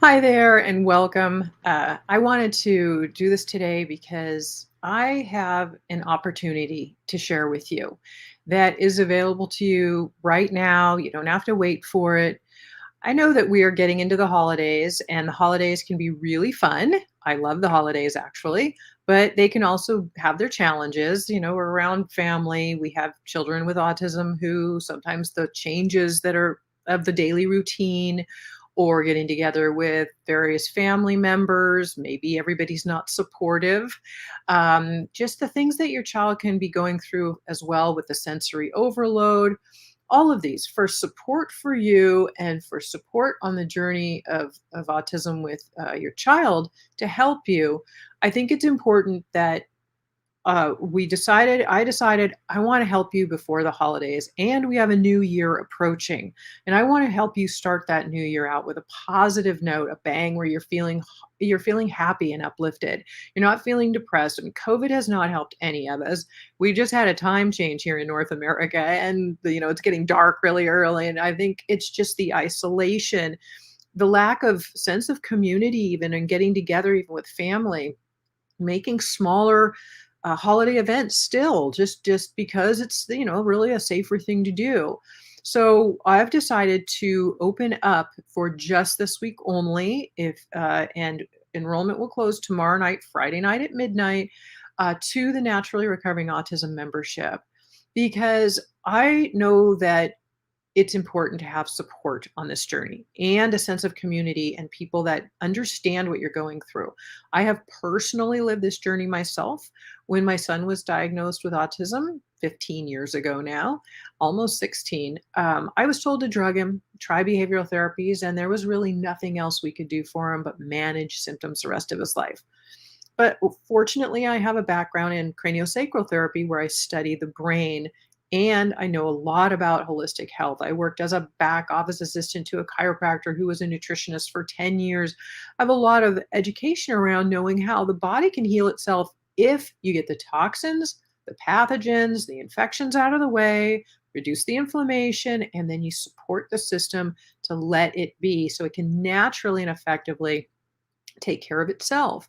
Hi there and welcome. I wanted to do this today because I have an opportunity to share with you that is available to you right now. You don't have to wait for it. I know that we are getting into the holidays, and the holidays can be really fun. I love the holidays actually, but they can also have their challenges. We're around family. We have children with autism who sometimes the changes that are of the daily routine or getting together with various family members, maybe everybody's not supportive. Just the things that your child can be going through as well with the sensory overload, all of these for support for you and for support on the journey of autism with your child to help you. I think it's important that I decided I want to help you before the holidays, and we have a new year approaching. And I want to help you start that new year out with a positive note, a bang where you're feeling happy and uplifted. You're not feeling depressed. I mean, COVID has not helped any of us. We just had a time change here in North America, and it's getting dark really early. And I think it's just the isolation, the lack of sense of community, even and getting together, even with family, making smaller holiday events still just because it's really a safer thing to do. So I've decided to open up for just this week only. If and enrollment will close tomorrow night, Friday night at midnight, to the Naturally Recovering Autism membership, because I know that it's important to have support on this journey and a sense of community and people that understand what you're going through. I have personally lived this journey myself when my son was diagnosed with autism 15 years ago now, almost 16. I was told to drug him, try behavioral therapies, and there was really nothing else we could do for him but manage symptoms the rest of his life. But fortunately, I have a background in craniosacral therapy where I study the brain, and I know a lot about holistic health. I worked as a back office assistant to a chiropractor who was a nutritionist for 10 years. I have a lot of education around knowing how the body can heal itself if you get the toxins, the pathogens, the infections out of the way, reduce the inflammation, and then you support the system to let it be so it can naturally and effectively take care of itself.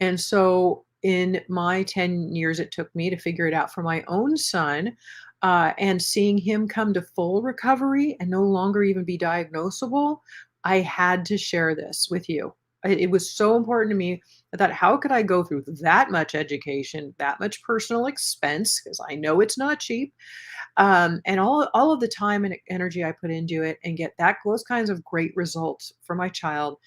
And so, in my 10 years it took me to figure it out for my own son, and seeing him come to full recovery and no longer even be diagnosable, I had to share this with you. It was so important to me. I thought, how could I go through that much education, that much personal expense, because I know it's not cheap, and all of the time and energy I put into it, and get those kinds of great results for my child,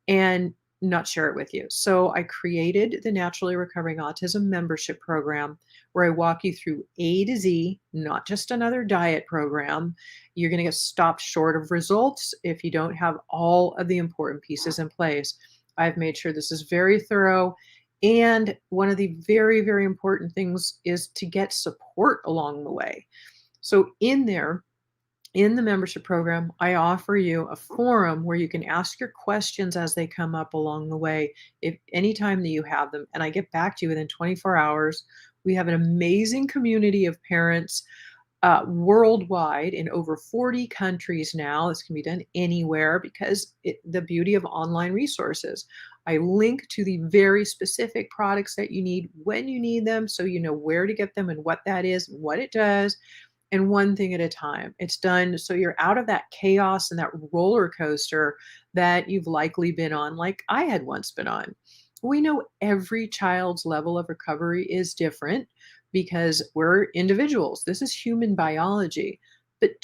and not share it with you. So I created the Naturally Recovering Autism membership program where I walk you through A to Z, not just another diet program. You're going to get stopped short of results if you don't have all of the important pieces in place. I've made sure this is very thorough. And one of the very, very important things is to get support along the way. So in the membership program, I offer you a forum where you can ask your questions as they come up along the way, if anytime that you have them, and I get back to you within 24 hours. We have an amazing community of parents worldwide in over 40 countries now. This can be done anywhere because the beauty of online resources. I link to the very specific products that you need when you need them, so you know where to get them and what that is, what it does, and one thing at a time. It's done so you're out of that chaos and that roller coaster that you've likely been on, like I had once been on. We know every child's level of recovery is different because we're individuals. This is human biology. But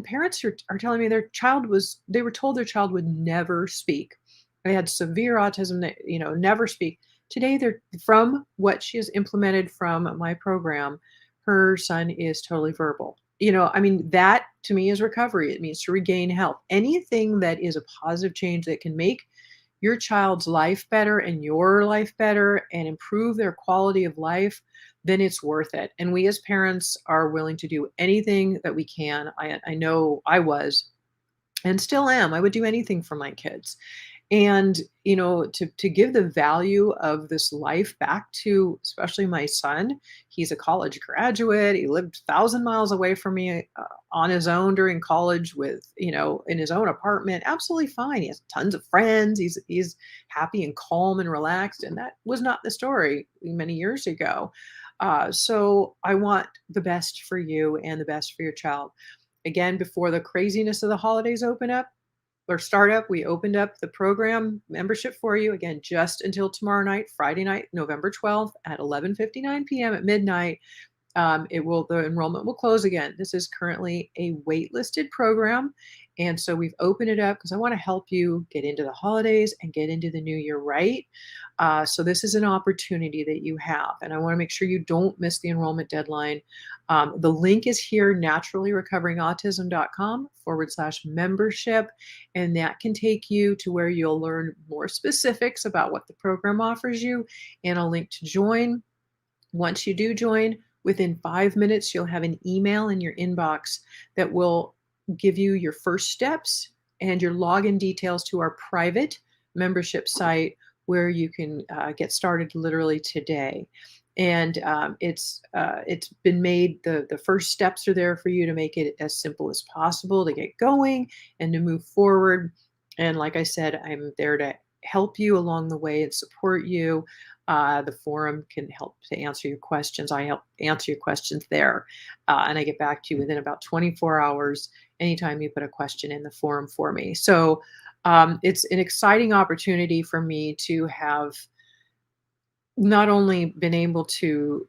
parents are telling me they were told their child would never speak. They had severe autism that, never speak. Today, from what she has implemented from my program, her son is totally verbal. I mean, that to me is recovery. It means to regain health. Anything that is a positive change that can make your child's life better and your life better and improve their quality of life, then it's worth it. And we as parents are willing to do anything that we can. I know I was and still am. I would do anything for my kids. And, to give the value of this life back to especially my son. He's a college graduate. He lived 1,000 miles away from me, on his own during college with, in his own apartment. Absolutely fine. He has tons of friends. He's happy and calm and relaxed. And that was not the story many years ago. So I want the best for you and the best for your child. Again, before the craziness of the holidays open up or startup, we opened up the program membership for you again just until tomorrow night, Friday night, November 12th at 11:59 p.m. at midnight. The enrollment will close again. This is currently a waitlisted program. And so we've opened it up because I want to help you get into the holidays and get into the new year right. So this is an opportunity that you have, and I want to make sure you don't miss the enrollment deadline. The link is here, naturallyrecoveringautism.com/membership, and that can take you to where you'll learn more specifics about what the program offers you and a link to join. Once you do join, within 5 minutes, you'll have an email in your inbox that will give you your first steps and your login details to our private membership site where you can get started literally today. And it's been made, the first steps are there for you to make it as simple as possible to get going and to move forward. And like I said, I'm there to help you along the way and support you. The forum can help to answer your questions. I help answer your questions there. And I get back to you within about 24 hours anytime you put a question in the forum for me. So it's an exciting opportunity for me to have not only been able to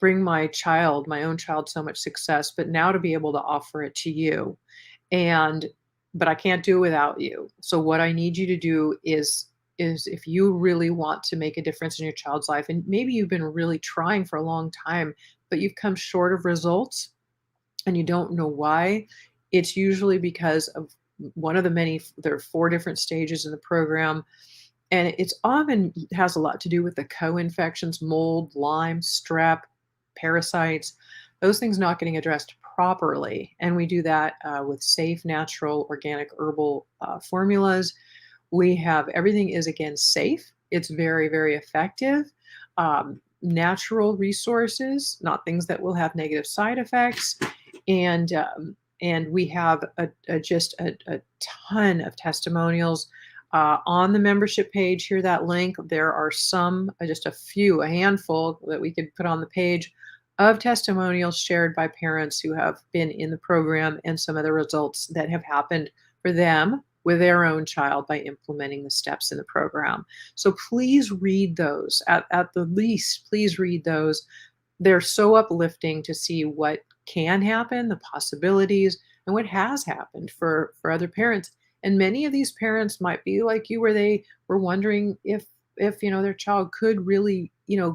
bring my own child, so much success, but now to be able to offer it to you. And but I can't do it without you. So what I need you to do is if you really want to make a difference in your child's life, and maybe you've been really trying for a long time, but you've come short of results and you don't know why, it's usually because of one of the many, there are 4 different stages in the program. And it's often has a lot to do with the co-infections, mold, Lyme, strep, parasites, those things not getting addressed properly. And we do that with safe, natural, organic, herbal formulas. We have everything is again safe. It's very, very effective. Natural resources, not things that will have negative side effects. And we have just a ton of testimonials on the membership page here, that link. There are some, just a handful that we could put on the page of testimonials shared by parents who have been in the program and some of the results that have happened for them with their own child by implementing the steps in the program. So please read those. At the least, please read those. They're so uplifting to see what can happen, the possibilities, and what has happened for other parents. And many of these parents might be like you, where they were wondering if their child could really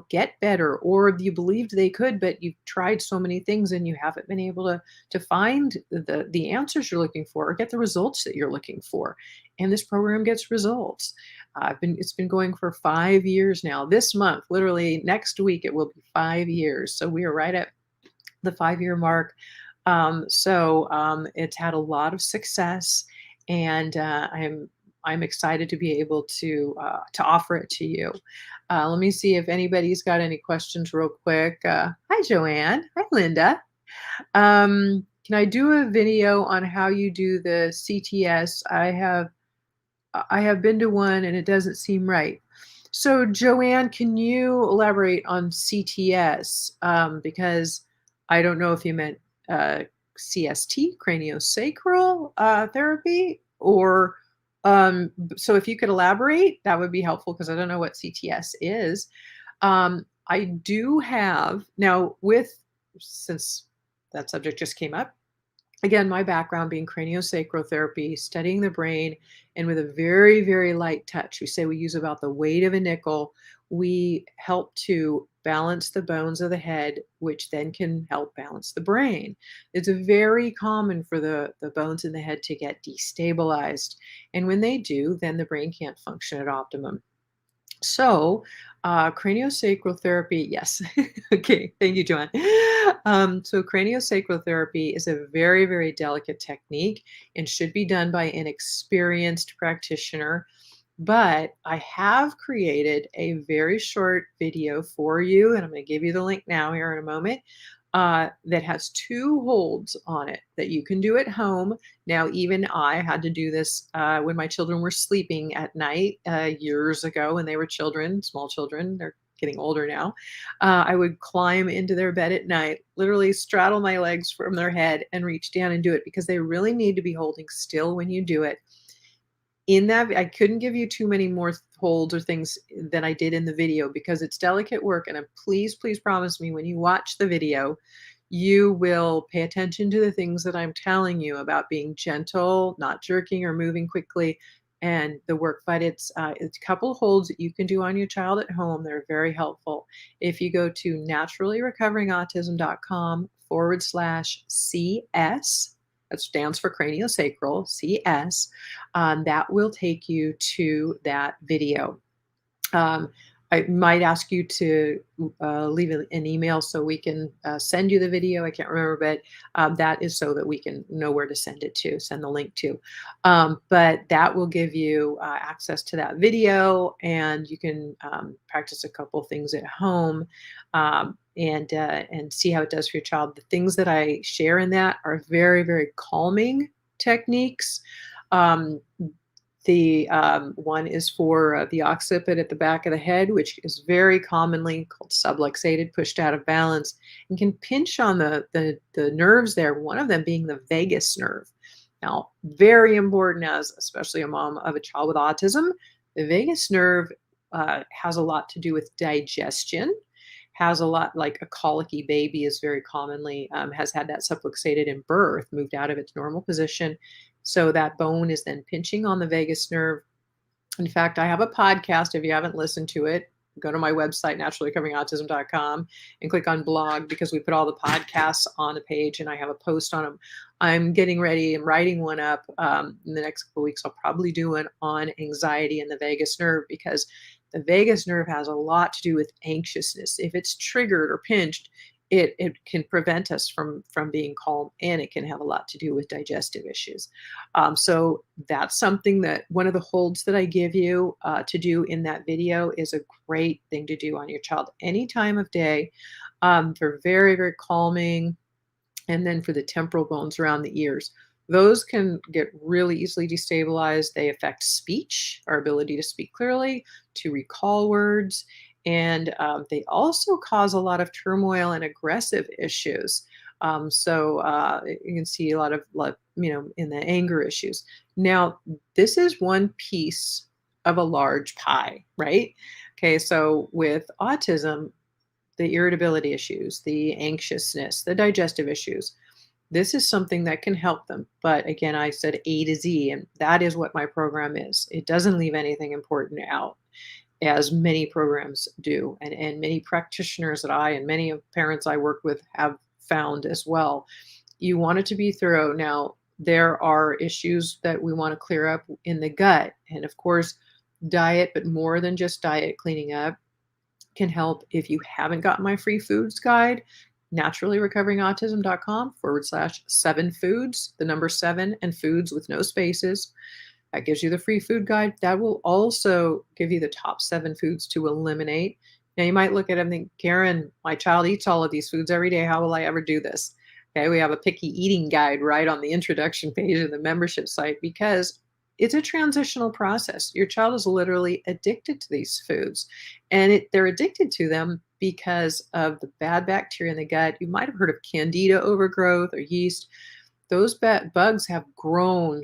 get better, or you believed they could, but you've tried so many things and you haven't been able to find the answers you're looking for or get the results that you're looking for. And this program gets results. It's been going for 5 years now. This month, literally next week, it will be 5 years. So we are right at the 5-year mark. It's had a lot of success, and I'm excited to be able to offer it to you. Let me see if anybody's got any questions real quick. Hi, Joanne. Hi, Linda. Can I do a video on how you do the CTS? I have been to one and it doesn't seem right. So, Joanne, can you elaborate on CTS? Because I don't know if you meant CST, craniosacral therapy, or so if you could elaborate, that would be helpful, because I don't know what CTS is. I do have now, since that subject just came up, again, my background being craniosacral therapy, studying the brain, and with a very, very light touch. We say we use about the weight of a nickel. We help to balance the bones of the head, which then can help balance the brain. It's very common for the bones in the head to get destabilized. And when they do, then the brain can't function at optimum. So, craniosacral therapy, yes. Okay, thank you, John. So craniosacral therapy is a very, very delicate technique and should be done by an experienced practitioner. But I have created a very short video for you, and I'm going to give you the link now here in a moment. That has two holds on it that you can do at home. Now, even I had to do this when my children were sleeping at night years ago when they were children, small children. They're getting older now. I would climb into their bed at night, literally straddle my legs from their head and reach down and do it because they really need to be holding still when you do it. In that, I couldn't give you too many more holds or things than I did in the video because it's delicate work. And please, please promise me when you watch the video, you will pay attention to the things that I'm telling you about being gentle, not jerking or moving quickly, and the work. But it's a couple holds that you can do on your child at home. They're very helpful. If you go to naturallyrecoveringautism.com/CS, that stands for craniosacral, CS, that will take you to that video. I might ask you to leave an email so we can send you the video. I can't remember, but that is so that we can know where to send it to, send the link to. But that will give you access to that video, and you can practice a couple things at home and see how it does for your child. The things that I share in that are very, very calming techniques. Um, the one is for the occiput at the back of the head, which is very commonly called subluxated, pushed out of balance, and can pinch on the nerves there, one of them being the vagus nerve. Now, very important as especially a mom of a child with autism, the vagus nerve has a lot to do with digestion, has a lot like a colicky baby is very commonly has had that subluxated in birth, moved out of its normal position. So that bone is then pinching on the vagus nerve. In fact, I have a podcast. If you haven't listened to it, go to my website, naturallyrecoveringautism.com, and click on blog because we put all the podcasts on the page and I have a post on them. I'm getting ready and writing one up in the next couple of weeks. I'll probably do one on anxiety and the vagus nerve because the vagus nerve has a lot to do with anxiousness. If it's triggered or pinched, it can prevent us from being calm, and it can have a lot to do with digestive issues. So that's something that one of the holds that I give you to do in that video is a great thing to do on your child any time of day. They're very, very calming. And then for the temporal bones around the ears, those can get really easily destabilized. They affect speech, our ability to speak clearly, to recall words, and they also cause a lot of turmoil and aggressive issues. So you can see a lot of, in the anger issues. Now, this is one piece of a large pie, right? Okay, so with autism, the irritability issues, the anxiousness, the digestive issues, this is something that can help them. But again, I said A to Z, and that is what my program is. It doesn't leave anything important out, as many programs do, and many practitioners that I and many of parents I work with have found as well. You want it to be thorough. Now, there are issues that we want to clear up in the gut. And of course, diet, but more than just diet cleaning up can help. If you haven't gotten my free foods guide, naturallyrecoveringautism.com/7foods, the number 7 and foods with no spaces. That gives you the free food guide. That will also give you the top 7 foods to eliminate. Now you might look at it and think, Karen, my child eats all of these foods every day. How will I ever do this? Okay, we have a picky eating guide right on the introduction page of the membership site because it's a transitional process. Your child is literally addicted to these foods, and they're addicted to them because of the bad bacteria in the gut. You might have heard of candida overgrowth or yeast. Those bugs have grown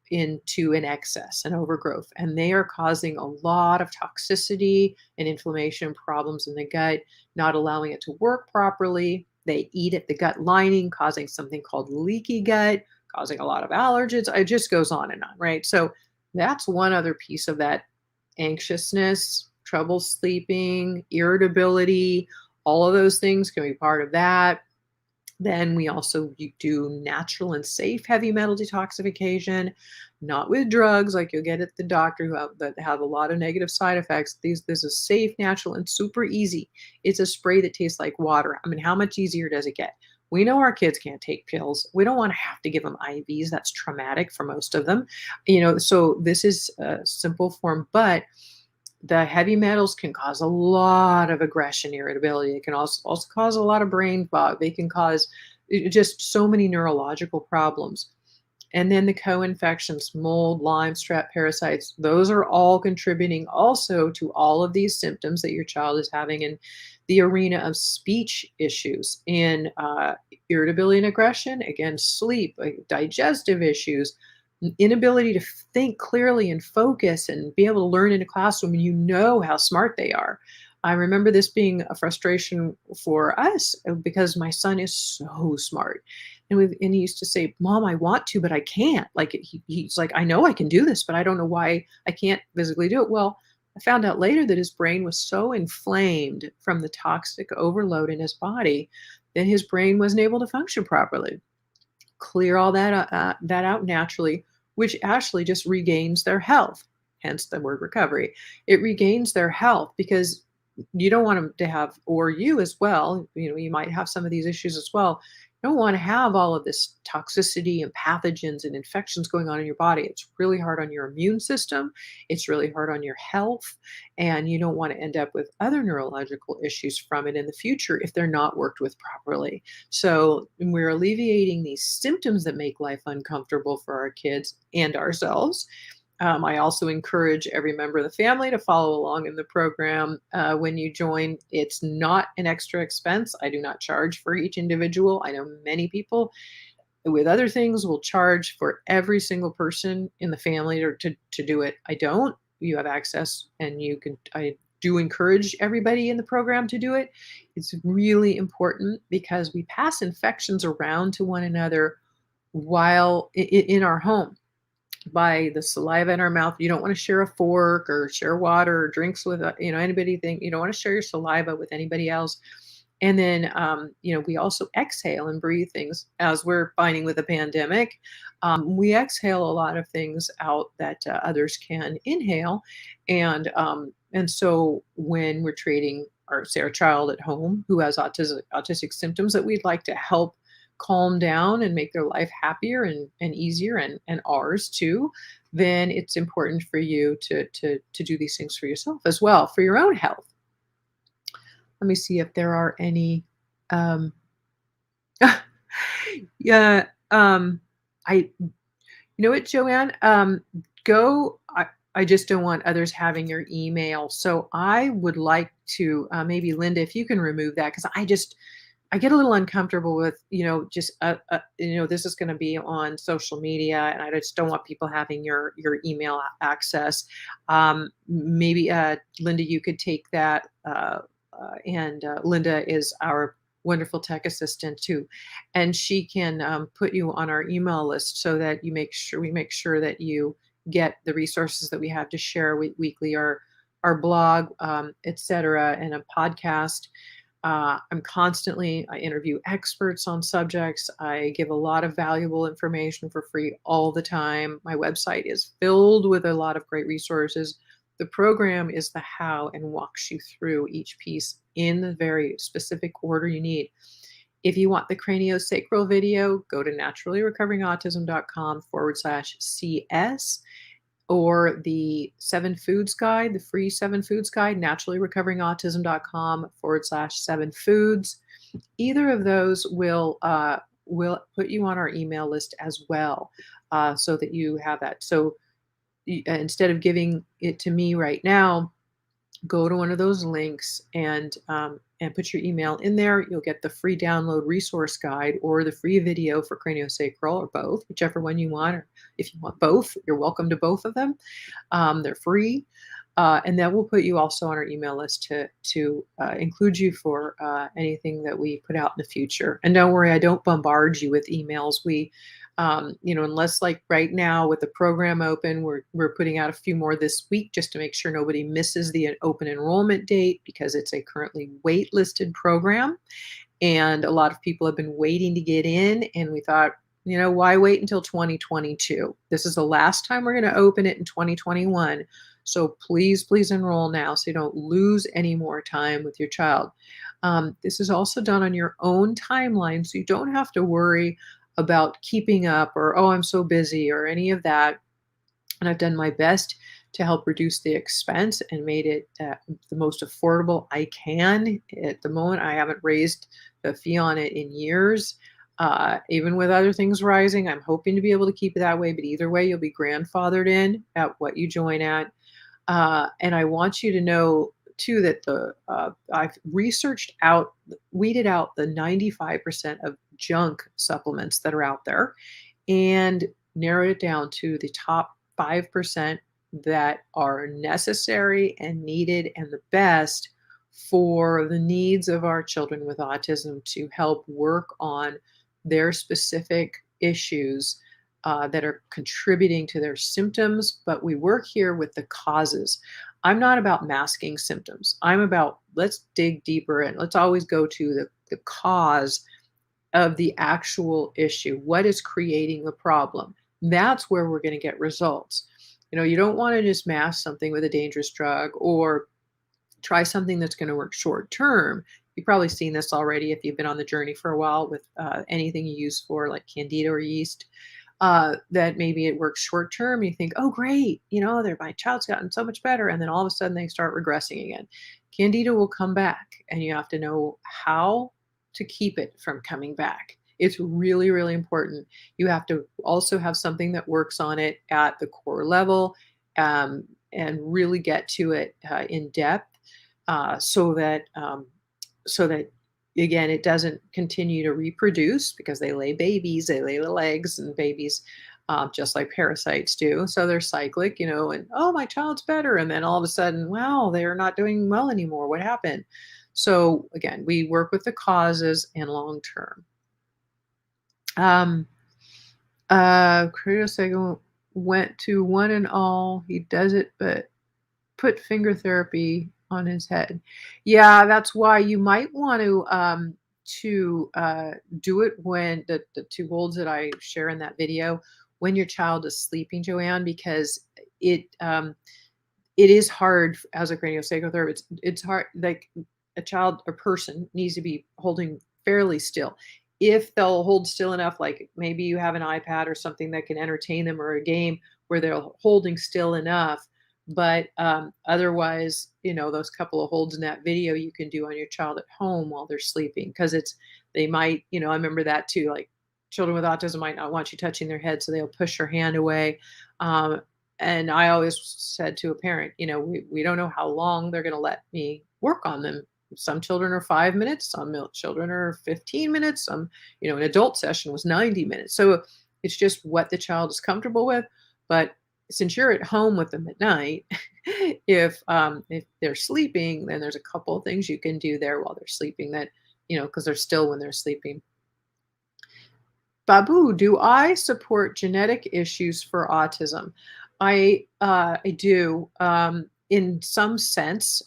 into an excess and overgrowth, and they are causing a lot of toxicity and inflammation problems in the gut, not allowing it to work properly. They eat at the gut lining, causing something called leaky gut, causing a lot of allergens. It just goes on and on, right? So that's one other piece of that: anxiousness, trouble sleeping, irritability, all of those things can be part of that. Then we also do natural and safe heavy metal detoxification. not with drugs like you'll get at the doctor that have a lot of negative side effects. This is safe, natural, and super easy. It's a spray that tastes like water. I mean, how much easier does it get? We know our kids can't take pills. We don't want to have to give them IVs. That's traumatic for most of them. So this is a simple form, but the heavy metals can cause a lot of aggression, irritability. It can also cause a lot of brain fog. They can cause just so many neurological problems. And then the co-infections, mold, Lyme, strep, parasites, those are all contributing also to all of these symptoms that your child is having in the arena of speech issues, in irritability and aggression, again, sleep, digestive issues, inability to think clearly and focus and be able to learn in a classroom, and you know how smart they are. I remember this being a frustration for us because my son is so smart. And he used to say, "Mom, I want to, but I can't." Like he's like, "I know I can do this, but I don't know why I can't physically do it." Well, I found out later that his brain was so inflamed from the toxic overload in his body that his brain wasn't able to function properly. Clear all that out naturally, which actually just regains their health, hence the word recovery. It regains their health because you don't want them to have, or you as well, you might have some of these issues as well. You don't want to have all of this toxicity and pathogens and infections going on in your body. It's really hard on your immune system. It's really hard on your health. And you don't want to end up with other neurological issues from it in the future if they're not worked with properly. So we're alleviating these symptoms that make life uncomfortable for our kids and ourselves. I also encourage every member of the family to follow along in the program when you join. It's not an extra expense. I do not charge for each individual. I know many people with other things will charge for every single person in the family to do it. I don't. You have access, and I do encourage everybody in the program to do it. It's really important because we pass infections around to one another while in our home by the saliva in our mouth. You don't want to share a fork or share water or drinks with anybody. You don't want to share your saliva with anybody else. And then we also exhale and breathe things, as we're finding with the pandemic. We exhale a lot of things out that others can inhale, and so when we're treating our child at home who has autistic symptoms that we'd like to help calm down and make their life happier and easier, and ours too, then it's important for you to do these things for yourself as well, for your own health. Let me see if there are any. Um, yeah, I you know what, Joanne? Go. I just don't want others having your email, so I would like to maybe Linda, if you can remove that, because I get a little uncomfortable with, this is going to be on social media, and I just don't want people having your email access. Maybe Linda, you could take that, and Linda is our wonderful tech assistant too, and she can put you on our email list so that we make sure that you get the resources that we have to share weekly, our blog, etc., and a podcast. I interview experts on subjects. I give a lot of valuable information for free all the time. My website is filled with a lot of great resources. The program is the how and walks you through each piece in the very specific order you need. If you want the craniosacral video, go to naturallyrecoveringautism.com/CS, or the 7 Foods Guide, the free 7 Foods Guide, naturallyrecoveringautism.com/7 foods. Either of those will put you on our email list as well, so that you have that. So instead of giving it to me right now, go to one of those links and put your email in there. You'll get the free download resource guide or the free video for craniosacral, or both, whichever one you want. Or if you want both, you're welcome to both of them. They're free. And that will put you also on our email list to include you for anything that we put out in the future. And don't worry, I don't bombard you with emails. Unless like right now with the program open, we're putting out a few more this week just to make sure nobody misses the open enrollment date, because it's a currently waitlisted program. And a lot of people have been waiting to get in, and we thought, Why wait until 2022? This is the last time we're going to open it in 2021. So please, please enroll now so you don't lose any more time with your child. This is also done on your own timeline, so you don't have to worry about keeping up or, oh, I'm so busy or any of that. And I've done my best to help reduce the expense and made it the most affordable I can. At the moment, I haven't raised the fee on it in years. Even with other things rising, I'm hoping to be able to keep it that way. But either way, you'll be grandfathered in at what you join at. And I want you to know too that I've weeded out the 95% of junk supplements that are out there and narrowed it down to the top 5% that are necessary and needed and the best for the needs of our children with autism to help work on their specific issues that are contributing to their symptoms. But we work here with the causes. I'm not about masking symptoms. I'm about let's dig deeper and let's always go to the cause of the actual issue. What is creating the problem? That's where we're going to get results. You don't want to just mask something with a dangerous drug or try something that's going to work short term. You've probably seen this already if you've been on the journey for a while with anything you use for like candida or yeast. That maybe it works short term. You think, oh, great, my child's gotten so much better. And then all of a sudden they start regressing again. Candida will come back, and you have to know how to keep it from coming back. It's really, really important. You have to also have something that works on it at the core level and really get to it in depth so that again, it doesn't continue to reproduce because they lay babies, they lay little eggs and babies, just like parasites do. So they're cyclic, and oh, my child's better. And then all of a sudden, wow, they're not doing well anymore. What happened? So again, we work with the causes and long term. Craniosacral went to one and all. He does it, but put finger therapy on his head. Yeah, that's why you might want to do it when the two holds that I share in that video when your child is sleeping, Joanne, because it is hard as a craniosacral therapist. It's hard, like a child or person needs to be holding fairly still. If they'll hold still enough, like maybe you have an iPad or something that can entertain them or a game where they're holding still enough. But otherwise, those couple of holds in that video you can do on your child at home while they're sleeping because they might, I remember that too. Like children with autism might not want you touching their head, so they'll push your hand away. And I always said to a parent, we don't know how long they're going to let me work on them. Some children are 5 minutes, some children are 15 minutes, some, an adult session was 90 minutes. So it's just what the child is comfortable with. But since you're at home with them at night, if they're sleeping, then there's a couple of things you can do there while they're sleeping that, because they're still when they're sleeping. Babu, do I support genetic issues for autism? I do in some sense,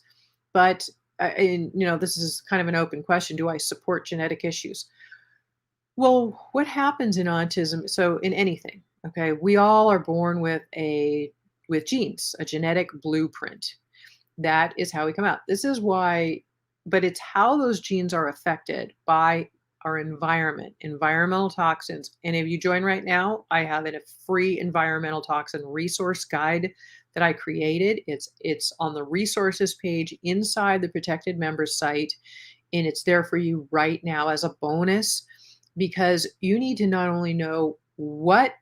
but this is kind of an open question. Do I support genetic issues? Well, what happens in autism? So in anything, okay, we all are born with genes, a genetic blueprint. That is how we come out. This is why, but it's how those genes are affected by our environment, environmental toxins. And if you join right now, I have a free environmental toxin resource guide that I created. It's on the resources page inside the protected members site, and it's there for you right now as a bonus because you need to not only know what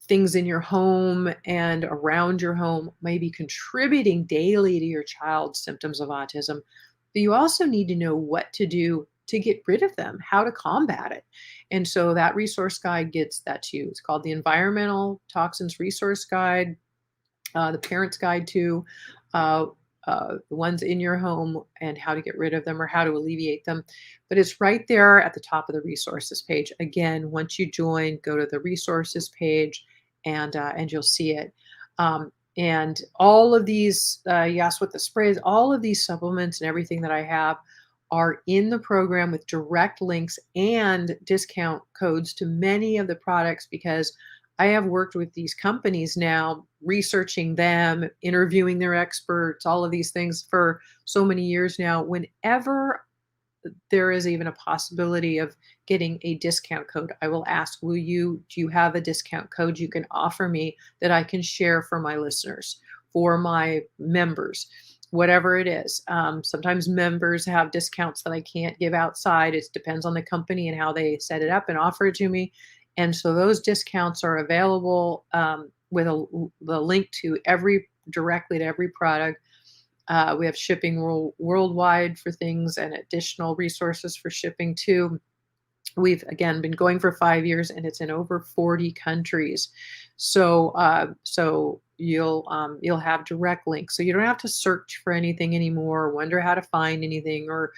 things in your home and around your home may be contributing daily to your child's symptoms of autism, but you also need to know what to do to get rid of them, how to combat it. And so that resource guide gets that to you. It's called the Environmental Toxins Resource Guide, the Parent's Guide to the ones in your home and how to get rid of them or how to alleviate them. But it's right there at the top of the resources page. Again, once you join, go to the resources page and you'll see it. And all of these, you asked what the sprays, all of these supplements and everything that I have are in the program with direct links and discount codes to many of the products because I have worked with these companies now, researching them, interviewing their experts, all of these things for so many years now. Whenever there is even a possibility of getting a discount code, I will ask, do you have a discount code you can offer me that I can share for my listeners, for my members, whatever it is. Sometimes members have discounts that I can't give outside. It depends on the company and how they set it up and offer it to me. And so those discounts are available with the link to directly to every product. We have shipping worldwide for things and additional resources for shipping too. We've again been going for 5 years and it's in over 40 countries. So you'll have direct links. So you don't have to search for anything anymore, wonder how to find anything or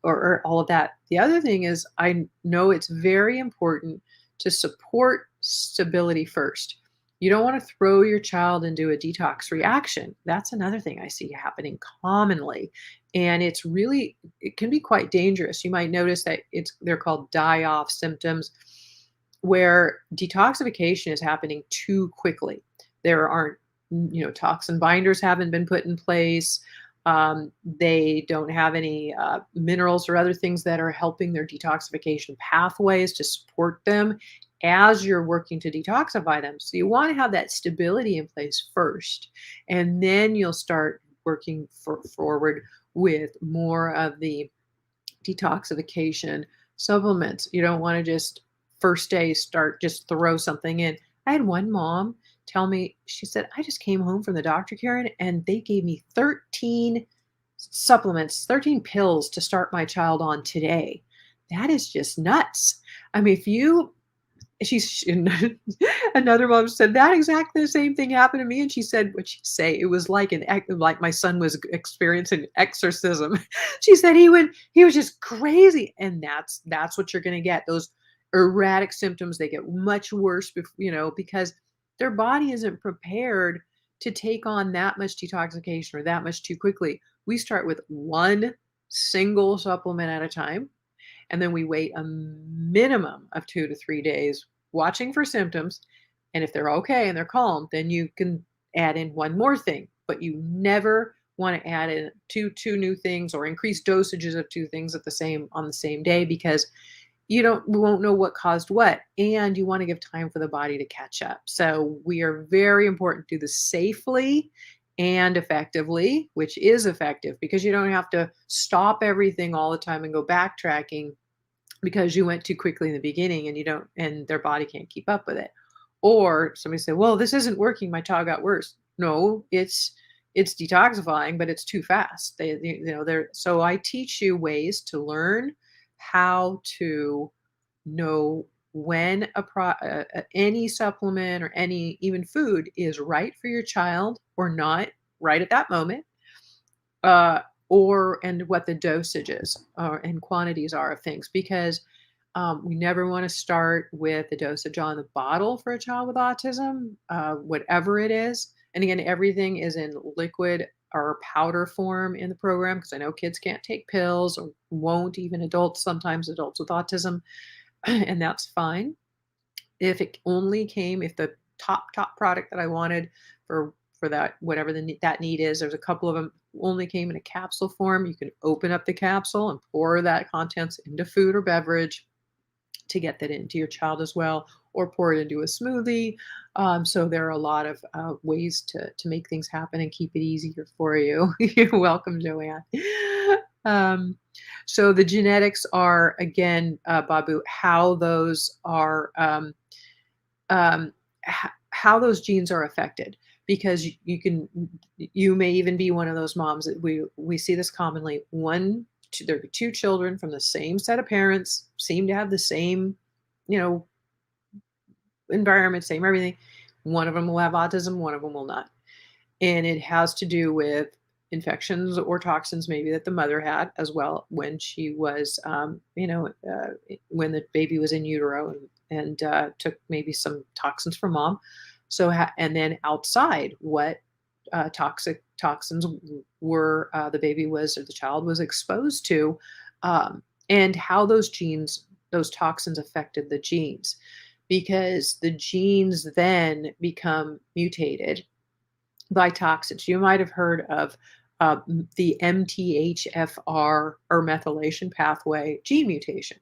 all of that. The other thing is I know it's very important to support stability first. You don't want to throw your child into a detox reaction. That's another thing I see happening commonly. And it can be quite dangerous. You might notice that they're called die-off symptoms, where detoxification is happening too quickly. There aren't, toxin binders haven't been put in place. They don't have any minerals or other things that are helping their detoxification pathways to support them as you're working to detoxify them. So you want to have that stability in place first, and then you'll start working forward with more of the detoxification supplements. You don't want to just first day just throw something in. I had one mom tell me, she said, I just came home from the doctor, Karen, and they gave me 13 supplements, 13 pills to start my child on today. That is just nuts. I mean, she's another mom said that exactly the same thing happened to me, and she said, what she say, it was like like my son was experiencing exorcism. She said he was just crazy, and that's what you're going to get, those erratic symptoms. They get much worse because their body isn't prepared to take on that much detoxification or that much too quickly. We start with one single supplement at a time, and then we wait a minimum of 2 to 3 days watching for symptoms. And if they're okay and they're calm, then you can add in one more thing. But you never want to add in two new things or increase dosages of two things on the same day, because we won't know what caused what. And you want to give time for the body to catch up. So we are very important to do this safely and effectively, which is effective because you don't have to stop everything all the time and go backtracking because you went too quickly in the beginning and their body can't keep up with it. Or somebody said, well, this isn't working, my child got worse. No, it's detoxifying, but it's too fast. So I teach you ways to learn how to know when any supplement or any even food is right for your child or not right at that moment, and what the dosages and quantities are of things, because we never want to start with the dosage on the bottle for a child with autism, whatever it is. And again, everything is in liquid or powder form in the program, because I know kids can't take pills or won't, even adults, sometimes adults with autism, and that's fine. If the top product that I wanted for that, whatever that need is, there's a couple of them only came in a capsule form. You can open up the capsule and pour that contents into food or beverage to get that into your child as well, or pour it into a smoothie. So there are a lot of ways to make things happen and keep it easier for you. You're welcome, Joanne. So the genetics are, again, Babu, how those are, how those genes are affected, because you may even be one of those moms that we see this commonly. There are two children from the same set of parents, seem to have the same, environment, same everything. One of them will have autism, one of them will not. And it has to do with infections or toxins maybe that the mother had as well when she was, when the baby was in utero, and took maybe some toxins from mom. So, and then outside, what toxic toxins were the baby was or the child was exposed to, and how those toxins affected the genes, because the genes then become mutated by toxins. You might have heard of the MTHFR or methylation pathway gene mutation.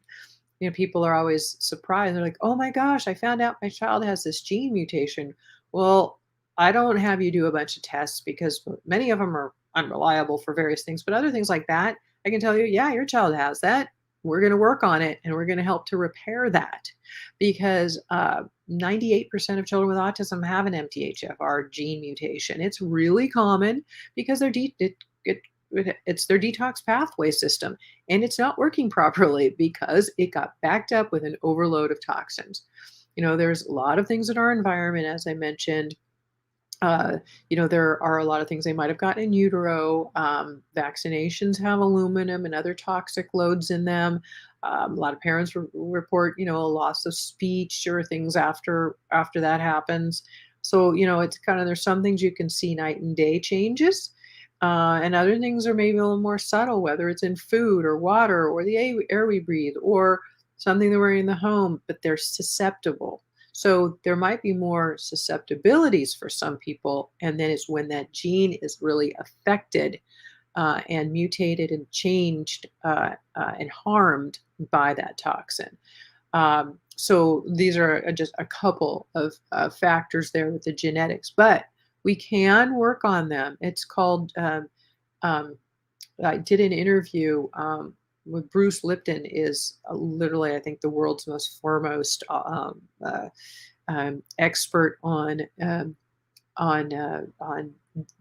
People are always surprised. They're like, "Oh my gosh, I found out my child has this gene mutation." Well, I don't have you do a bunch of tests because many of them are unreliable for various things, but other things like that, I can tell you, yeah, your child has that. We're going to work on it and we're going to help to repair that, because 98% of children with autism have an MTHFR gene mutation. It's really common because it's their detox pathway system, and it's not working properly because it got backed up with an overload of toxins. There's a lot of things in our environment, as I mentioned. uh, there are a lot of things they might have gotten in utero. Vaccinations have aluminum and other toxic loads in them. A lot of parents report, a loss of speech or things after that happens. So, it's kind of, there's some things you can see night and day changes, and other things are maybe a little more subtle, whether it's in food or water or the air we breathe or something that we're in the home, but they're susceptible. So there might be more susceptibilities for some people, and then it's when that gene is really affected and mutated and changed and harmed by that toxin. So these are just a couple of factors there with the genetics, but we can work on them. It's called, um, I did an interview with Bruce Lipton, is literally, I think, the world's most foremost expert on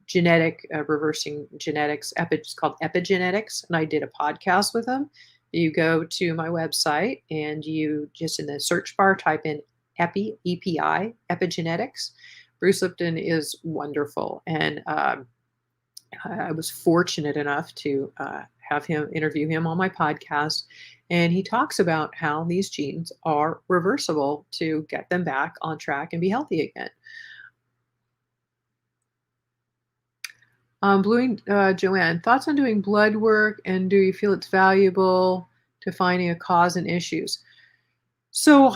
genetic reversing genetics. It's called epigenetics, and I did a podcast with him. You go to my website and you just in the search bar type in epigenetics. Bruce Lipton is wonderful, and I was fortunate enough to have him interview him on my podcast, and he talks about how these genes are reversible to get them back on track and be healthy again. Joanne, thoughts on doing blood work, and do you feel it's valuable to finding a cause and issues? So,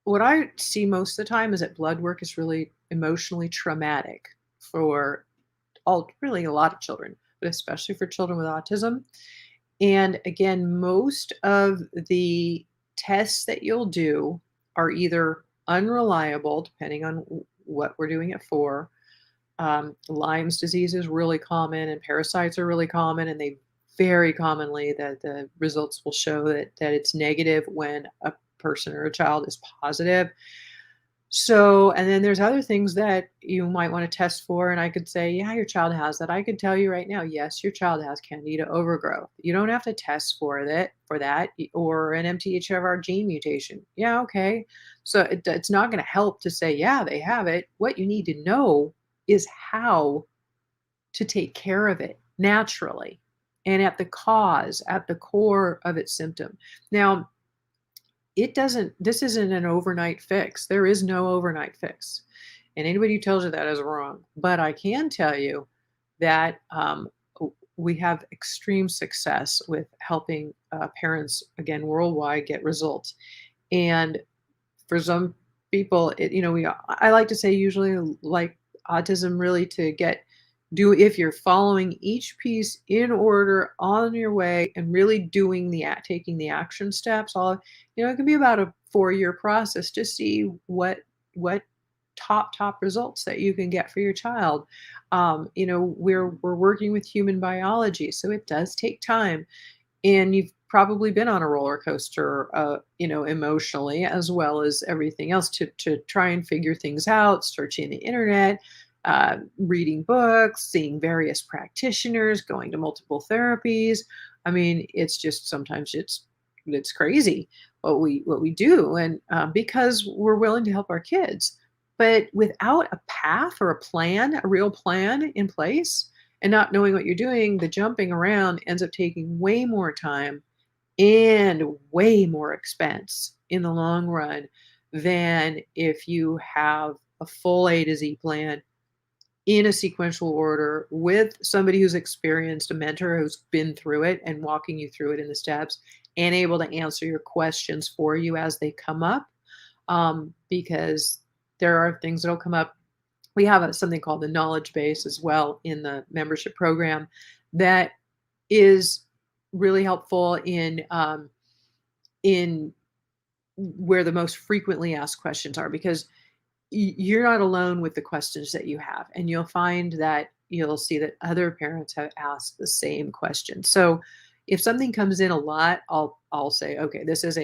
what I see most of the time is that blood work is really emotionally traumatic for really a lot of children, but especially for children with autism. And again, most of the tests that you'll do are either unreliable, depending on what we're doing it for. Lyme's disease is really common, and parasites are really common, and they very commonly that the results will show that it's negative when a person or a child is positive. So, and then there's other things that you might want to test for. And I could say, yeah, your child has that. I could tell you right now, yes, your child has candida overgrowth. You don't have to test for that or an MTHFR gene mutation. Yeah, okay. So it's not going to help to say, yeah, they have it. What you need to know is how to take care of it naturally and at the core of its symptom. Now, this isn't an overnight fix. There is no overnight fix. And anybody who tells you that is wrong. But I can tell you that we have extreme success with helping parents, again, worldwide, get results. And for some people, I like to say, usually, like autism, really to if you're following each piece in order on your way and really taking the action steps, it can be about a 4-year process to see what top results that you can get for your child. We're working with human biology, so it does take time, and you've probably been on a roller coaster, emotionally, as well as everything else, to try and figure things out, searching the internet, reading books, seeing various practitioners, going to multiple therapies. I mean, it's just sometimes it's crazy what we do, and because we're willing to help our kids, but without a path or a real plan in place, and not knowing what you're doing, the jumping around ends up taking way more time and way more expense in the long run than if you have a full A to Z plan in a sequential order with somebody who's experienced, a mentor who's been through it and walking you through it in the steps and able to answer your questions for you as they come up. Because there are things that'll come up. We have something called the knowledge base as well in the membership program that is really helpful in where the most frequently asked questions are, because you're not alone with the questions that you have, and you'll find that you'll see that other parents have asked the same question. So if something comes in a lot, I'll say, okay, this is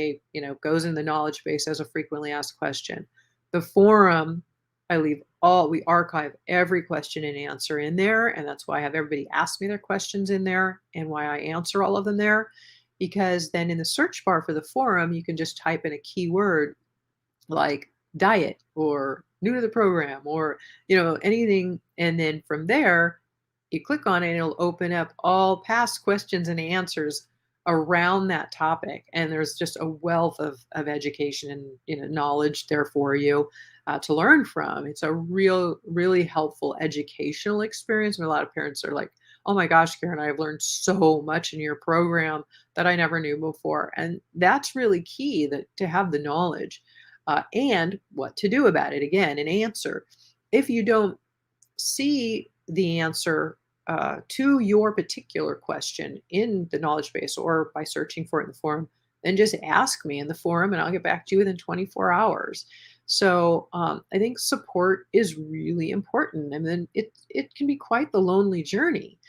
goes in the knowledge base as a frequently asked question. The forum, we archive every question and answer in there, and that's why I have everybody ask me their questions in there and why I answer all of them there. Because then in the search bar for the forum, you can just type in a keyword like diet or new to the program or anything, and then from there you click on it and it'll open up all past questions and answers around that topic, and there's just a wealth of education and knowledge there for you to learn from. It's a really helpful educational experience where a lot of parents are like, oh my gosh, Karen, I've learned so much in your program that I never knew before. And that's really key, that to have the knowledge and what to do about it. Again, an answer. If you don't see the answer to your particular question in the knowledge base or by searching for it in the forum, then just ask me in the forum and I'll get back to you within 24 hours. So I think support is really important. And then it can be quite the lonely journey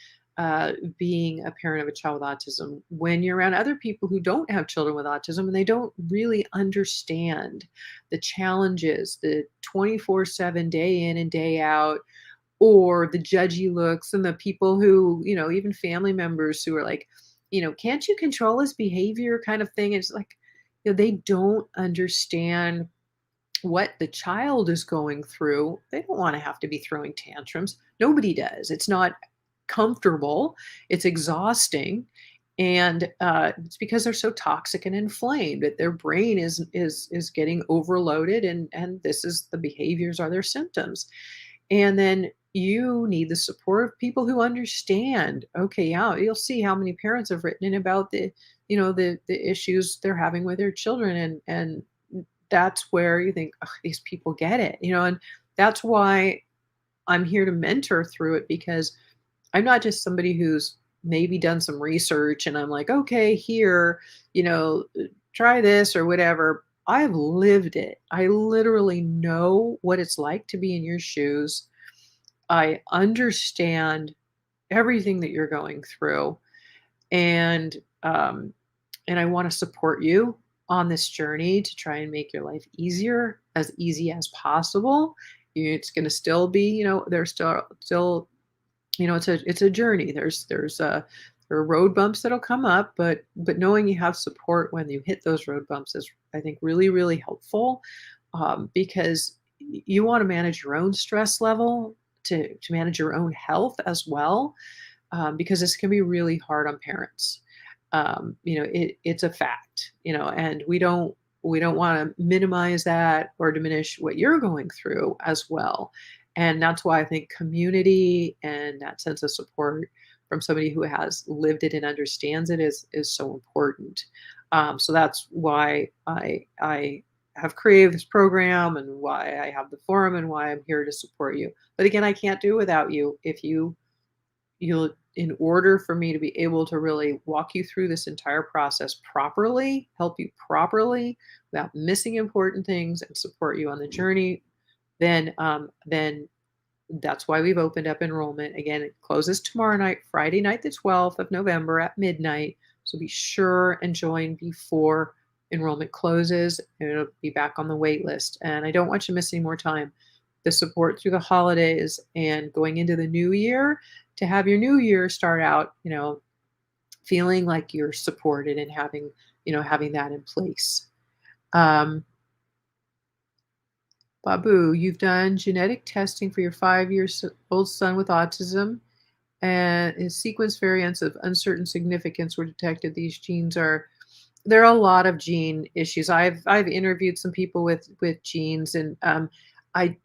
being a parent of a child with autism when you're around other people who don't have children with autism and they don't really understand the challenges, the 24/7 day in and day out, or the judgy looks and the people who, even family members who are like, can't you control his behavior kind of thing. It's like, they don't understand what the child is going through. They don't want to have to be throwing tantrums. Nobody does. It's not comfortable. It's exhausting. And it's because they're so toxic and inflamed that their brain is getting overloaded, and this is the behaviors are their symptoms. And then you need the support of people who understand. Okay, yeah, you'll see how many parents have written in about the issues they're having with their children, and that's where you think, oh, these people get it, and that's why I'm here to mentor through it, because I'm not just somebody who's maybe done some research and I'm like, okay, here, try this or whatever. I've lived it. I literally know what it's like to be in your shoes. I understand everything that you're going through, and um, and I want to support you on this journey to try and make your life easier, as easy as possible. It's going to still be, there's still, it's a journey. There are road bumps that'll come up, but knowing you have support when you hit those road bumps is, I think, really, really helpful, because you want to manage your own stress level, to manage your own health as well, because this can be really hard on parents. It's a fact, and we don't want to minimize that or diminish what you're going through as well. And that's why I think community and that sense of support from somebody who has lived it and understands it is so important. So that's why I have created this program and why I have the forum and why I'm here to support you. But again, I can't do it without you. If you'll in order for me to be able to really walk you through this entire process properly, help you properly without missing important things, and support you on the journey, then that's why we've opened up enrollment. Again, it closes tomorrow night, Friday night, the 12th of November at midnight. So be sure and join before enrollment closes, and it'll be back on the wait list. And I don't want you to miss any more time. The support through the holidays and going into the new year, to have your new year start out, feeling like you're supported and having that in place. Babu, you've done genetic testing for your 5-year-old son with autism, and his sequence variants of uncertain significance were detected. These genes there are a lot of gene issues. I've interviewed some people with genes, and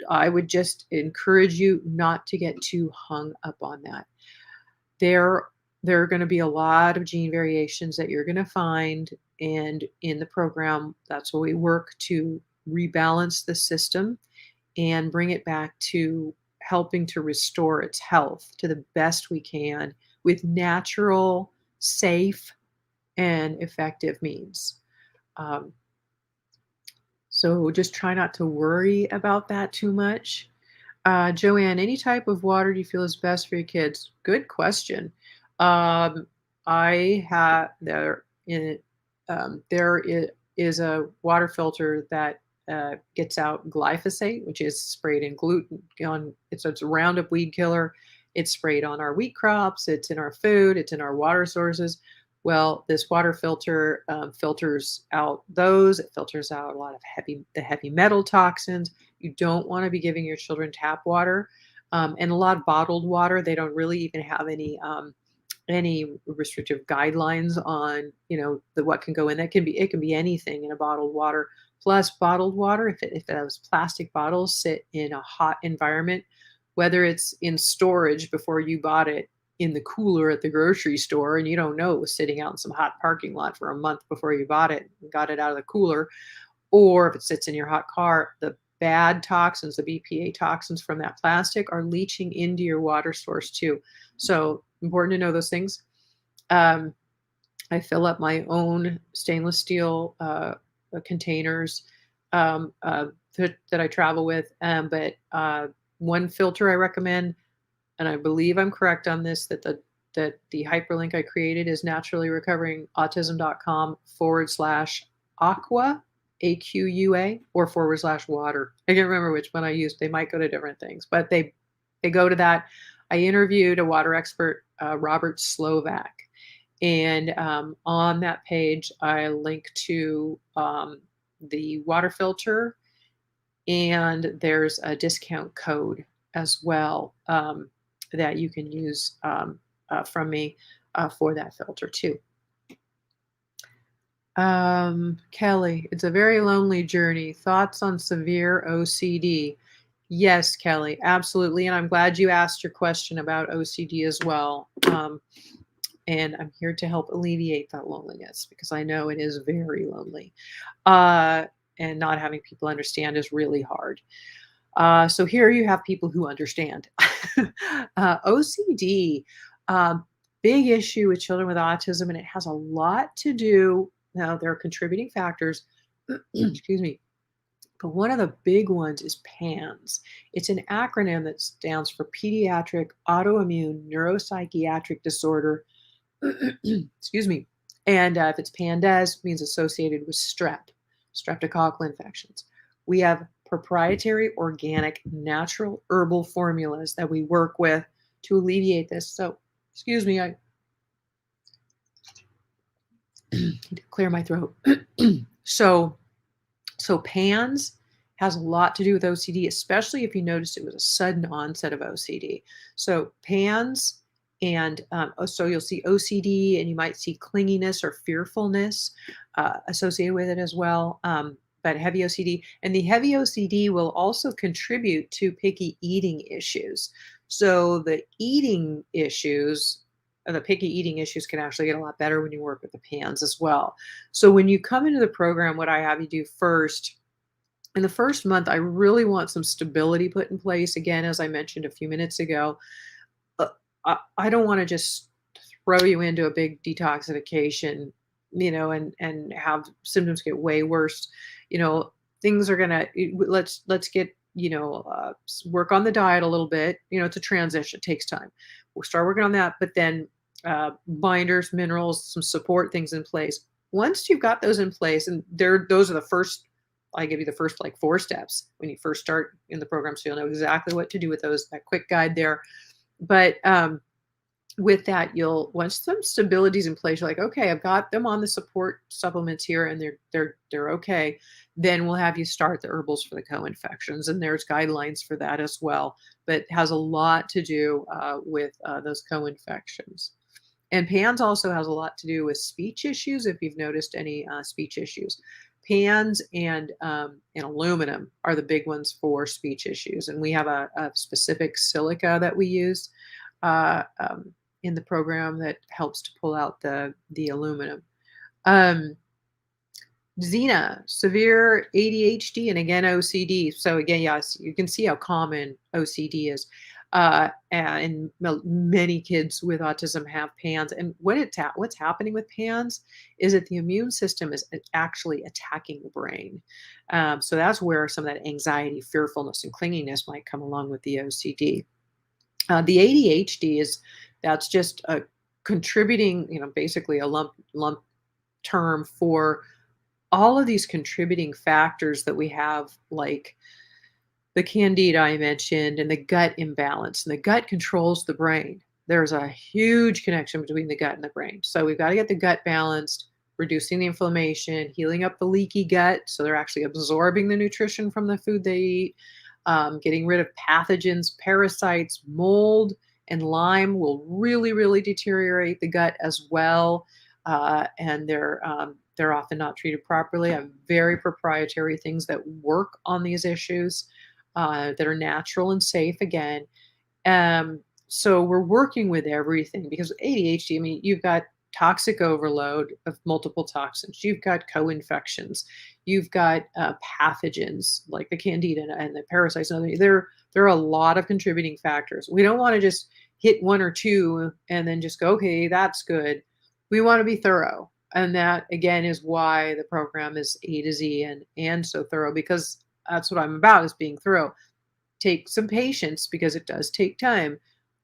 I would just encourage you not to get too hung up on that. There there are gonna be a lot of gene variations that you're gonna find, and in the program, that's where we work to rebalance the system and bring it back to helping to restore its health to the best we can with natural, safe, and effective means. Um, so just try not to worry about that too much. Joanne, any type of water do you feel is best for your kids? Good question. Um, I have there is a water filter that gets out glyphosate, which is sprayed in gluten on. It's a Roundup weed killer. It's sprayed on our wheat crops. It's in our food. It's in our water sources. Well, this water filter filters out those. It filters out a lot of the heavy metal toxins. You don't want to be giving your children tap water, and a lot of bottled water. They don't really even have any restrictive guidelines on what can go in. It can be anything in a bottled water. Plus, bottled water, if those plastic bottles sit in a hot environment, whether it's in storage before you bought it in the cooler at the grocery store, and you don't know it was sitting out in some hot parking lot for a month before you bought it and got it out of the cooler, or if it sits in your hot car, the bad toxins, the BPA toxins from that plastic are leaching into your water source too. So important to know those things. Um, I fill up my own stainless steel containers that I travel with. But one filter I recommend, and I believe I'm correct on this, that the hyperlink I created is naturallyrecoveringautism.com/aqua, AQUA, or /water. I can't remember which one I used. They might go to different things, but they go to that. I interviewed a water expert, Robert Slovak, and on that page, I link to the water filter, and there's a discount code as well that you can use from me for that filter too. Kelly, it's a very lonely journey. Thoughts on severe OCD? Yes, Kelly, absolutely. And I'm glad you asked your question about OCD as well. And I'm here to help alleviate that loneliness because I know it is very lonely. Uh, and not having people understand is really hard. So here you have people who understand. OCD, big issue with children with autism, and it has a lot to do. Now, there are contributing factors, excuse me, but one of the big ones is PANS. It's an acronym that stands for Pediatric Autoimmune Neuropsychiatric Disorder. Excuse me. And if it's PANDAS, means associated with streptococcal infections. We have proprietary, organic, natural herbal formulas that we work with to alleviate this. So, excuse me, I need to clear my throat. So PANS has a lot to do with OCD, especially if you noticed it was a sudden onset of OCD. So PANS, and so you'll see OCD, and you might see clinginess or fearfulness associated with it as well. But heavy OCD, and the heavy OCD will also contribute to picky eating issues. So the picky eating issues can actually get a lot better when you work with the PANS as well. So when you come into the program, what I have you do first, in the first month, I really want some stability put in place. Again, as I mentioned a few minutes ago, I don't want to just throw you into a big detoxification, and have symptoms get way worse. Things are gonna let's get work on the diet a little bit. It's a transition, it takes time. We'll start working on that, but then binders, minerals, some support things in place. Once you've got those in place, and those are the first. I give you the first like 4 steps when you first start in the program, so you'll know exactly what to do with those. That quick guide there. But with that, once some stability is in place, you're like, okay, I've got them on the support supplements here, and they're okay. Then we'll have you start the herbals for the co-infections, and there's guidelines for that as well. But it has a lot to do with those co-infections. And PANS also has a lot to do with speech issues. If you've noticed any speech issues, pans and aluminum are the big ones for speech issues, and we have a specific silica that we use uh, um, in the program that helps to pull out the aluminum. Um, Xena, severe ADHD, and again OCD. So again, yes, you can see how common OCD is. And many kids with autism have PANS. And what's happening with PANS is that the immune system is actually attacking the brain. So that's where some of that anxiety, fearfulness, and clinginess might come along with the OCD. The ADHD that's just a contributing, basically a lump term for all of these contributing factors that we have, like the candida I mentioned and the gut imbalance. And the gut controls the brain. There's a huge connection between the gut and the brain. So we've got to get the gut balanced, reducing the inflammation, healing up the leaky gut. So they're actually absorbing the nutrition from the food they eat, getting rid of pathogens, parasites, mold, and Lyme will really, really deteriorate the gut as well. And they're often not treated properly. I have very proprietary things that work on these issues that are natural and safe again. So we're working with everything because ADHD, I mean, you've got toxic overload of multiple toxins. You've got co-infections. You've got pathogens like the candida and the parasites. And there are a lot of contributing factors. We don't want to just hit one or two and then just go, okay, that's good. We want to be thorough. And that, again, is why the program is A to Z and so thorough, because that's what I'm about, is being thorough. Take some patience because it does take time.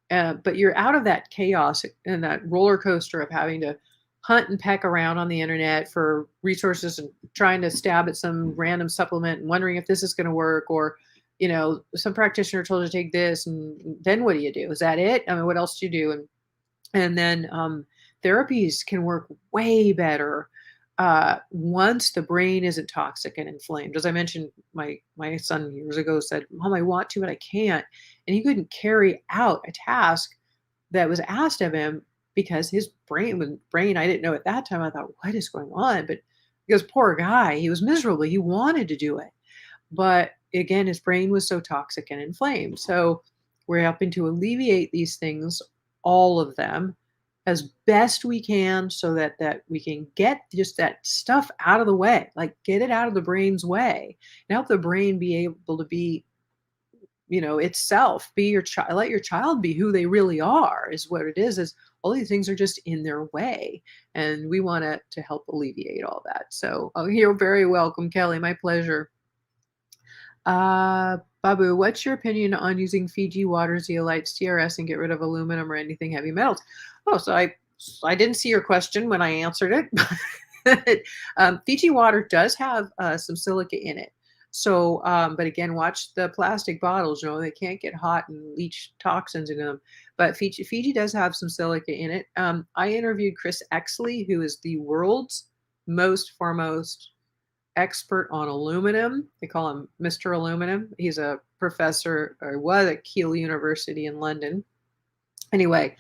But you're out of that chaos and that roller coaster of having to hunt and peck around on the internet for resources and trying to stab at some random supplement and wondering if this is going to work, or, some practitioner told you to take this, and then what do you do? Is that it? I mean, what else do you do? And then therapies can work way better once the brain isn't toxic and inflamed. As I mentioned, my son years ago said, "Mom, I want to, but I can't," and he couldn't carry out a task that was asked of him because his brain. I didn't know at that time. I thought, "What is going on?" But because poor guy, he was miserable. He wanted to do it, but again, his brain was so toxic and inflamed. So we're helping to alleviate these things, all of them, as best we can, so that we can get just that stuff out of the way, like get it out of the brain's way, and help the brain be able to be, itself, be your child. Let your child be who they really are, is what it is all these things are just in their way, and we want to help alleviate all that. So, oh, you're very welcome, Kelly. My pleasure. Babu, what's your opinion on using Fiji water, zeolite, CRS, and get rid of aluminum or anything heavy metals? Oh, so I didn't see your question when I answered it. Fiji water does have some silica in it. So, but again, watch the plastic bottles. They can't get hot and leach toxins into them. But Fiji does have some silica in it. I interviewed Chris Exley, who is the world's foremost expert on aluminum. They call him Mr. Aluminum. He's a professor, or was at Keele University in London. Anyway,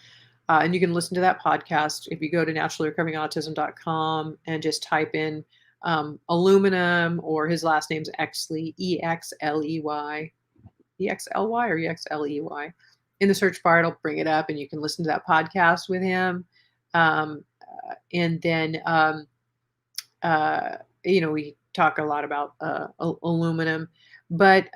and you can listen to that podcast if you go to naturallyrecoveringautism.com and just type in aluminum, or his last name's Exley, Exley, Exly or Exley. In the search bar, it'll bring it up, and you can listen to that podcast with him. And then, we talk a lot about aluminum. But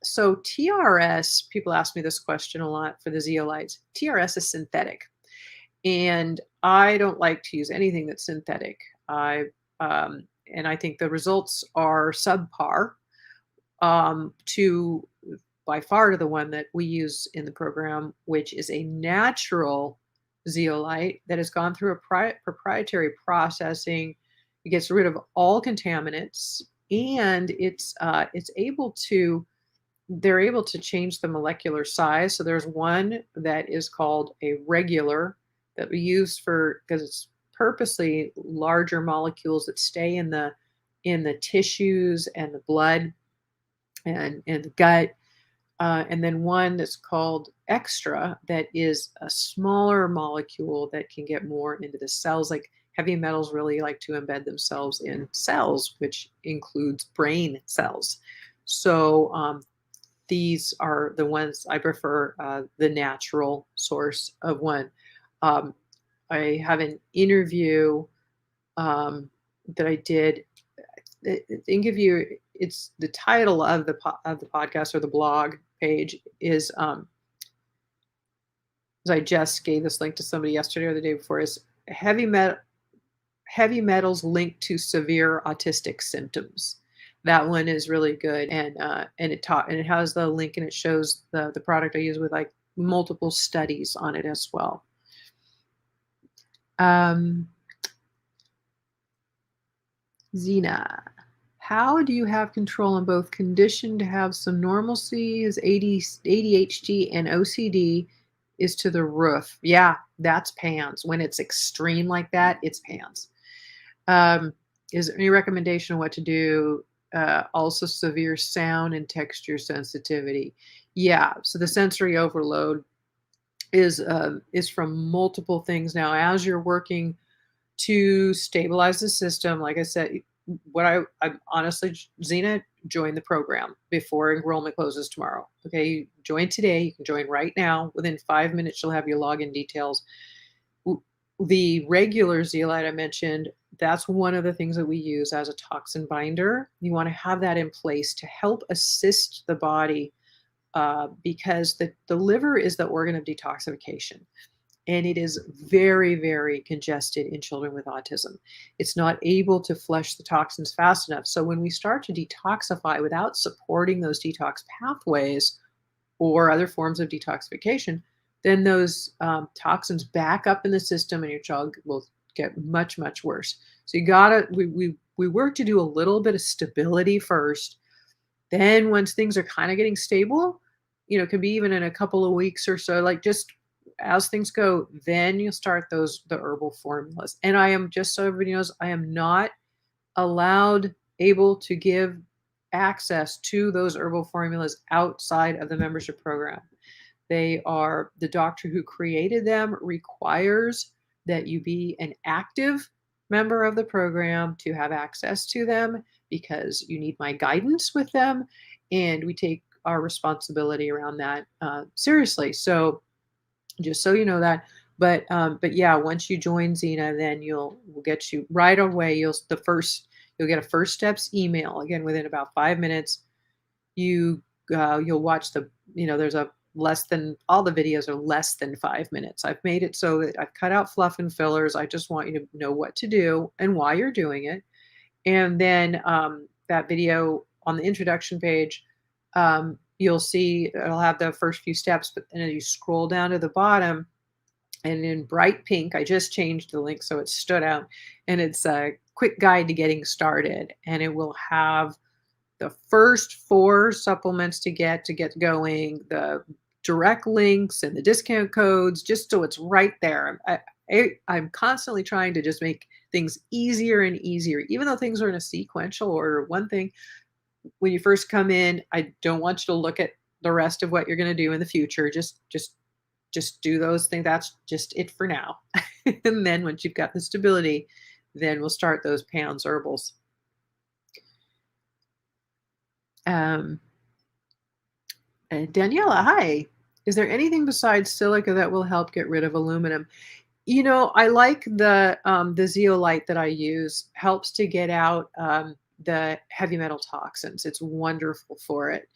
so TRS, people ask me this question a lot for the zeolites. TRS is synthetic, and I don't like to use anything that's synthetic. And I think the results are subpar to by far to the one that we use in the program, which is a natural zeolite that has gone through a proprietary processing. It gets rid of all contaminants, and they're able to change the molecular size. So there's one that is called a regular that we use because it's purposely larger molecules that stay in the tissues and the blood and the gut. And then one that's called extra, that is a smaller molecule that can get more into the cells, like heavy metals really like to embed themselves in cells, which includes brain cells. So these are the ones I prefer, the natural source of one. Um, I have an interview that I did. I think if you, it's the title of of the podcast or the blog page is, 'cause I just gave this link to somebody yesterday or the day before, is heavy met heavy metals linked to severe autistic symptoms. That one is really good, and it has the link and it shows the product I use with like multiple studies on it as well. Um, Zena, how do you have control on both condition to have some normalcy as ADHD and OCD is to the roof? Yeah, that's PANS. When it's extreme like that, it's PANS. Um, is there any recommendation on what to do? Also, severe sound and texture sensitivity. Yeah, so the sensory overload is from multiple things. Now, as you're working to stabilize the system, like I said, I'm honestly, Zena, join the program before enrollment closes tomorrow. Okay, you join today. You can join right now. Within 5 minutes, you'll have your login details. The regular zeolite I mentioned, that's one of the things that we use as a toxin binder. You want to have that in place to help assist the body, because the liver is the organ of detoxification. And it is very, very congested in children with autism. It's not able to flush the toxins fast enough. So when we start to detoxify without supporting those detox pathways or other forms of detoxification, then those toxins back up in the system and your child will get much, much worse. So we work to do a little bit of stability first. Then once things are kind of getting stable, it can be even in a couple of weeks or so, like just as things go, then you'll start the herbal formulas. And I am, just so everybody knows, I am not able to give access to those herbal formulas outside of the membership program. The doctor who created them requires that you be an active member of the program to have access to them, because you need my guidance with them, and we take our responsibility around that seriously. So just so you know that. But yeah, once you join Xena, then we'll get you right away. You'll get a first steps email again within about 5 minutes. You'll watch there's a less than all the videos are less than 5 minutes. I've made it so that I've cut out fluff and fillers. I just want you to know what to do and why you're doing it. And then that video on the introduction page, you'll see it'll have the first few steps, but then you scroll down to the bottom, and in bright pink, I just changed the link so it stood out, and it's a quick guide to getting started, and it will have the first 4 supplements to get going, the direct links and the discount codes, just so it's right there. I'm constantly trying to just make things easier and easier, even though things are in a sequential order. One thing, when you first come in, I don't want you to look at the rest of what you're going to do in the future. Just do those things. That's just it for now. And then once you've got the stability, then we'll start those pounds herbals. And Daniela, hi. Is there anything besides silica that will help get rid of aluminum? I like the zeolite that I use. Helps to get out the heavy metal toxins. It's wonderful for it.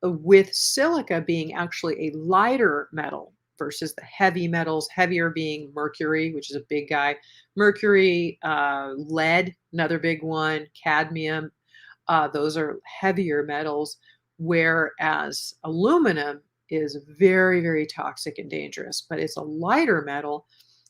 With silica being actually a lighter metal versus the heavy metals, heavier being mercury, which is a big guy, mercury, lead, another big one, cadmium. Those are heavier metals, whereas aluminum is very, very toxic and dangerous, but it's a lighter metal.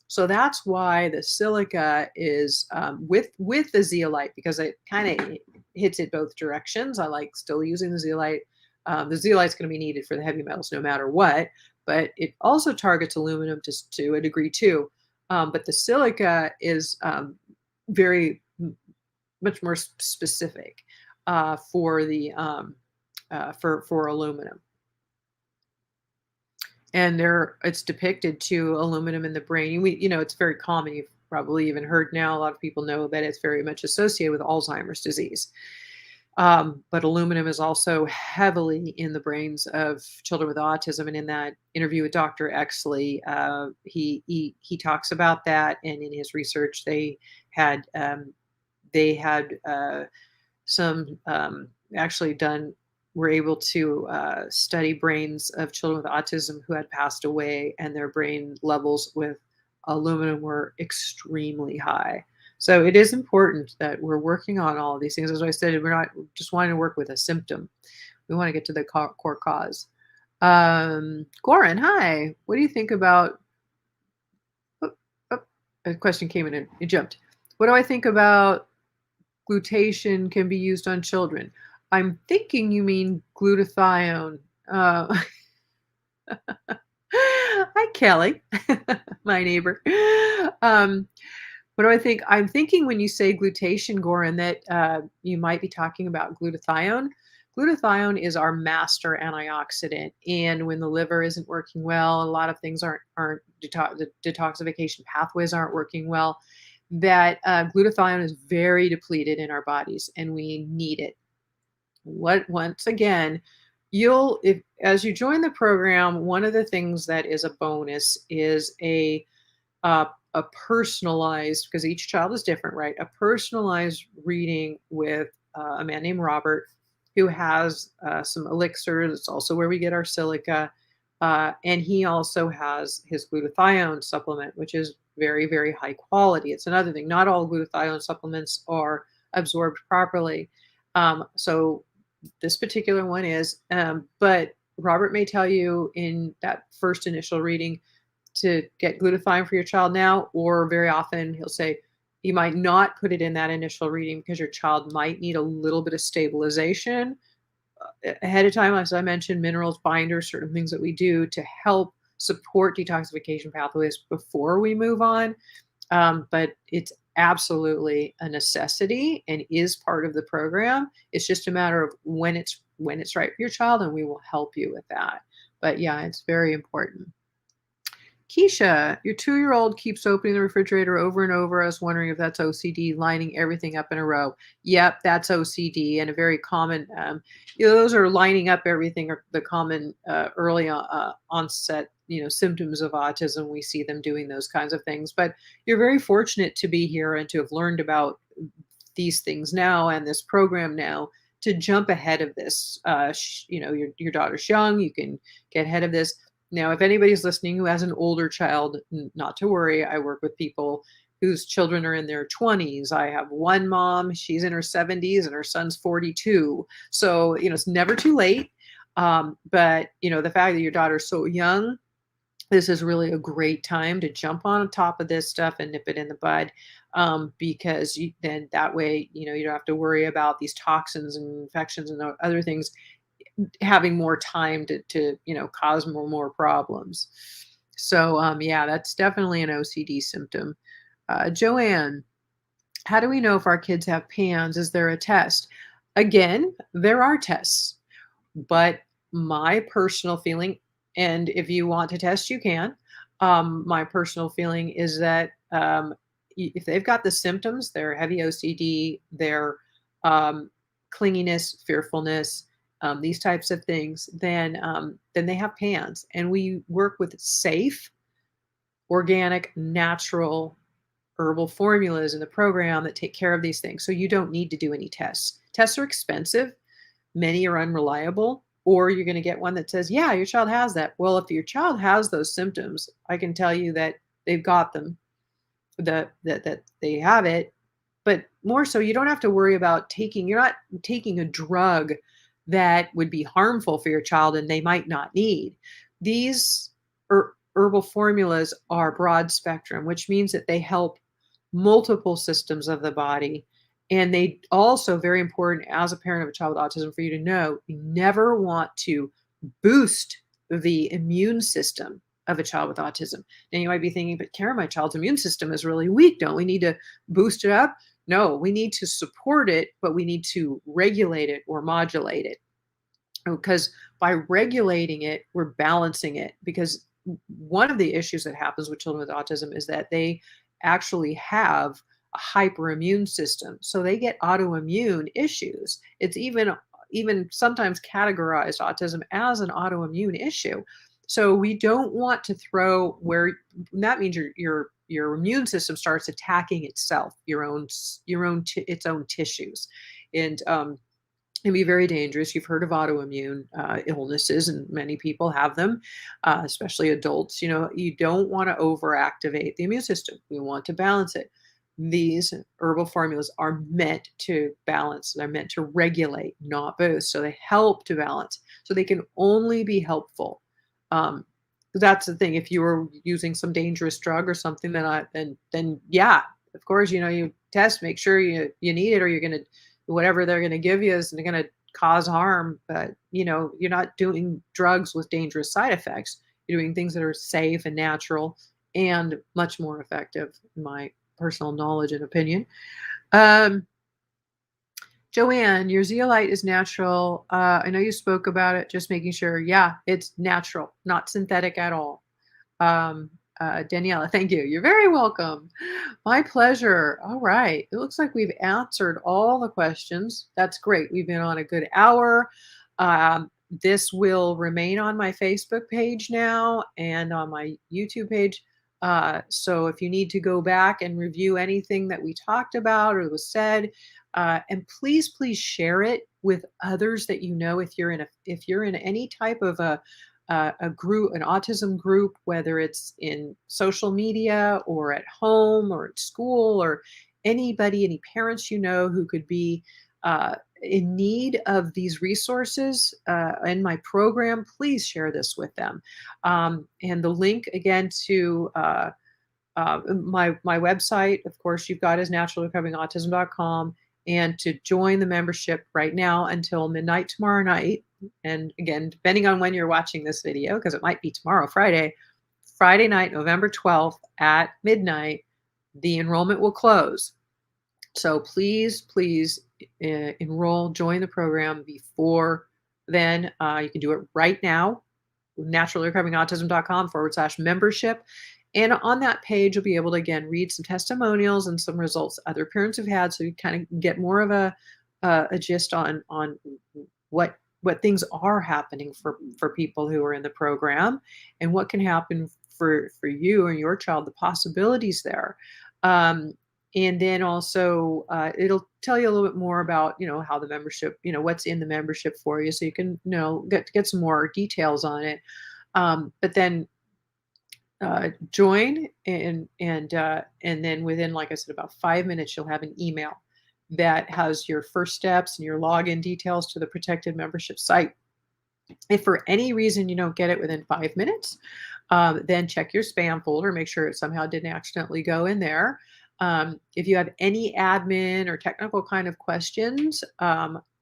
So that's why the silica is with the zeolite, because it kind of hits it both directions. I like still using the zeolite. The zeolite's going to be needed for the heavy metals no matter what, but it also targets aluminum to a degree too. But the silica is very much more specific for the for aluminum. And it's depicted to aluminum in the brain. It's very common. probably even heard now, a lot of people know that it's very much associated with Alzheimer's disease. But aluminum is also heavily in the brains of children with autism. And in that interview with Dr. Exley, he talks about that. And in his research, had they had some actually done were able to study brains of children with autism who had passed away, and their brain levels with aluminum were extremely high. So it is important that we're working on all of these things. As I said, we're not just wanting to work with a symptom. We want to get to the core cause. Goran, hi. What do you think about? Oh, oh, a question came in and it jumped. What do I think about glutation can be used on children? I'm thinking you mean glutathione. Hi, Kelly, my neighbor. Um, what do I think? I'm thinking when you say glutation, Goran, that you might be talking about glutathione. Glutathione is our master antioxidant, and when the liver isn't working well, a lot of things aren't the detoxification pathways aren't working well. That glutathione is very depleted in our bodies, and we need it. Once again, if as you join the program, one of the things that is a bonus is a personalized, because each child is different, right? A personalized reading with a man named Robert, who has some elixirs. It's also where we get our silica. And he also has his glutathione supplement, which is very, very high quality. It's another thing. Not all glutathione supplements are absorbed properly. So this particular one is, but Robert may tell you in that first initial reading to get glutathione for your child now, or very often he'll say he might not put it in that initial reading because your child might need a little bit of stabilization ahead of time. As I mentioned, minerals, binders, certain things that we do to help support detoxification pathways before we move on. But it's absolutely a necessity and is part of the program. It's just a matter of when it's right for your child, and we will help you with that. But yeah, it's very important. Keisha, your 2-year-old keeps opening the refrigerator over and over. I was wondering if that's OCD, lining everything up in a row. Yep, that's OCD, and a very common, those are lining up everything, are the common early onset, symptoms of autism. We see them doing those kinds of things. But you're very fortunate to be here and to have learned about these things now and this program now to jump ahead of this. Your daughter's young. You can get ahead of this. Now, if anybody's listening who has an older child, not to worry. I work with people whose children are in their 20s. I have one mom, she's in her 70s, and her son's 42. So, it's never too late. But, the fact that your daughter's so young, this is really a great time to jump on top of this stuff and nip it in the bud, because then that way, you don't have to worry about these toxins and infections and other things having more time to cause more problems. So yeah, that's definitely an OCD symptom. Joanne, how do we know if our kids have PANS? Is there a test? Again, there are tests, but my personal feeling, and if you want to test, you can. My personal feeling is that if they've got the symptoms, they're heavy OCD, they're clinginess, fearfulness, these types of things, then they have PANS. And we work with safe, organic, natural herbal formulas in the program that take care of these things. So you don't need to do any tests. Tests are expensive. Many are unreliable. Or you're going to get one that says, yeah, your child has that. Well, if your child has those symptoms, I can tell you that they've got them, that they have it. But more so, you don't have to worry about you're not taking a drug that would be harmful for your child and they might not need. These herbal formulas are broad spectrum, which means that they help multiple systems of the body. And they also, very important as a parent of a child with autism for you to know, you never want to boost the immune system of a child with autism. Now you might be thinking, but Karen, my child's immune system is really weak. Don't we need to boost it up? No, we need to support it, but we need to regulate it or modulate it. Because by regulating it, we're balancing it. Because one of the issues that happens with children with autism is that they actually have a hyperimmune system. So they get autoimmune issues. It's even sometimes categorized autism as an autoimmune issue. So we don't want to throw where that means your immune system starts attacking itself, its own tissues, and can be very dangerous. You've heard of autoimmune illnesses, and many people have them, especially adults. You don't want to overactivate the immune system. We want to balance it. These herbal formulas are meant to balance. They're meant to regulate, not boost. So they help to balance. So they can only be helpful. Um, that's the thing. If you were using some dangerous drug or something, then yeah, of course, you test, make sure you need it, or you're gonna whatever they're going to give you is going to cause harm. But you're not doing drugs with dangerous side effects. You're doing things that are safe and natural and much more effective, in my personal knowledge and opinion. Joanne, your zeolite is natural. I know you spoke about it, just making sure. Yeah, it's natural, not synthetic at all. Um, Daniela, thank you. You're very welcome. My pleasure. All right. It looks like we've answered all the questions. That's great. We've been on a good hour. This will remain on my Facebook page now and on my YouTube page. So if you need to go back and review anything that we talked about or was said, and please share it with others that you know. If you're in any type of a group, an autism group, whether it's in social media or at home or at school, or any parents who could be in need of these resources in my program, please share this with them. And the link again to my website, of course, you've got is naturalrecoveringautism.com. And to join the membership right now until midnight tomorrow night. And again, depending on when you're watching this video, because it might be tomorrow, Friday night, November 12th at midnight, the enrollment will close. So please enroll, join the program before then. You can do it right now, naturalrecoveringautism.com/membership. And on that page, you'll be able to, again, read some testimonials and some results other parents have had. So you kind of get more of a gist on what things are happening for people who are in the program, and what can happen for you and your child, the possibilities there. And then also it'll tell you a little bit more about, how the membership, what's in the membership for you. So you can, get some more details on it. But then join, and then within, like I said, about 5 minutes, you'll have an email that has your first steps and your login details to the protected membership site. If for any reason you don't get it within 5 minutes, then check your spam folder, make sure it somehow didn't accidentally go in there. If you have any admin or technical kind of questions,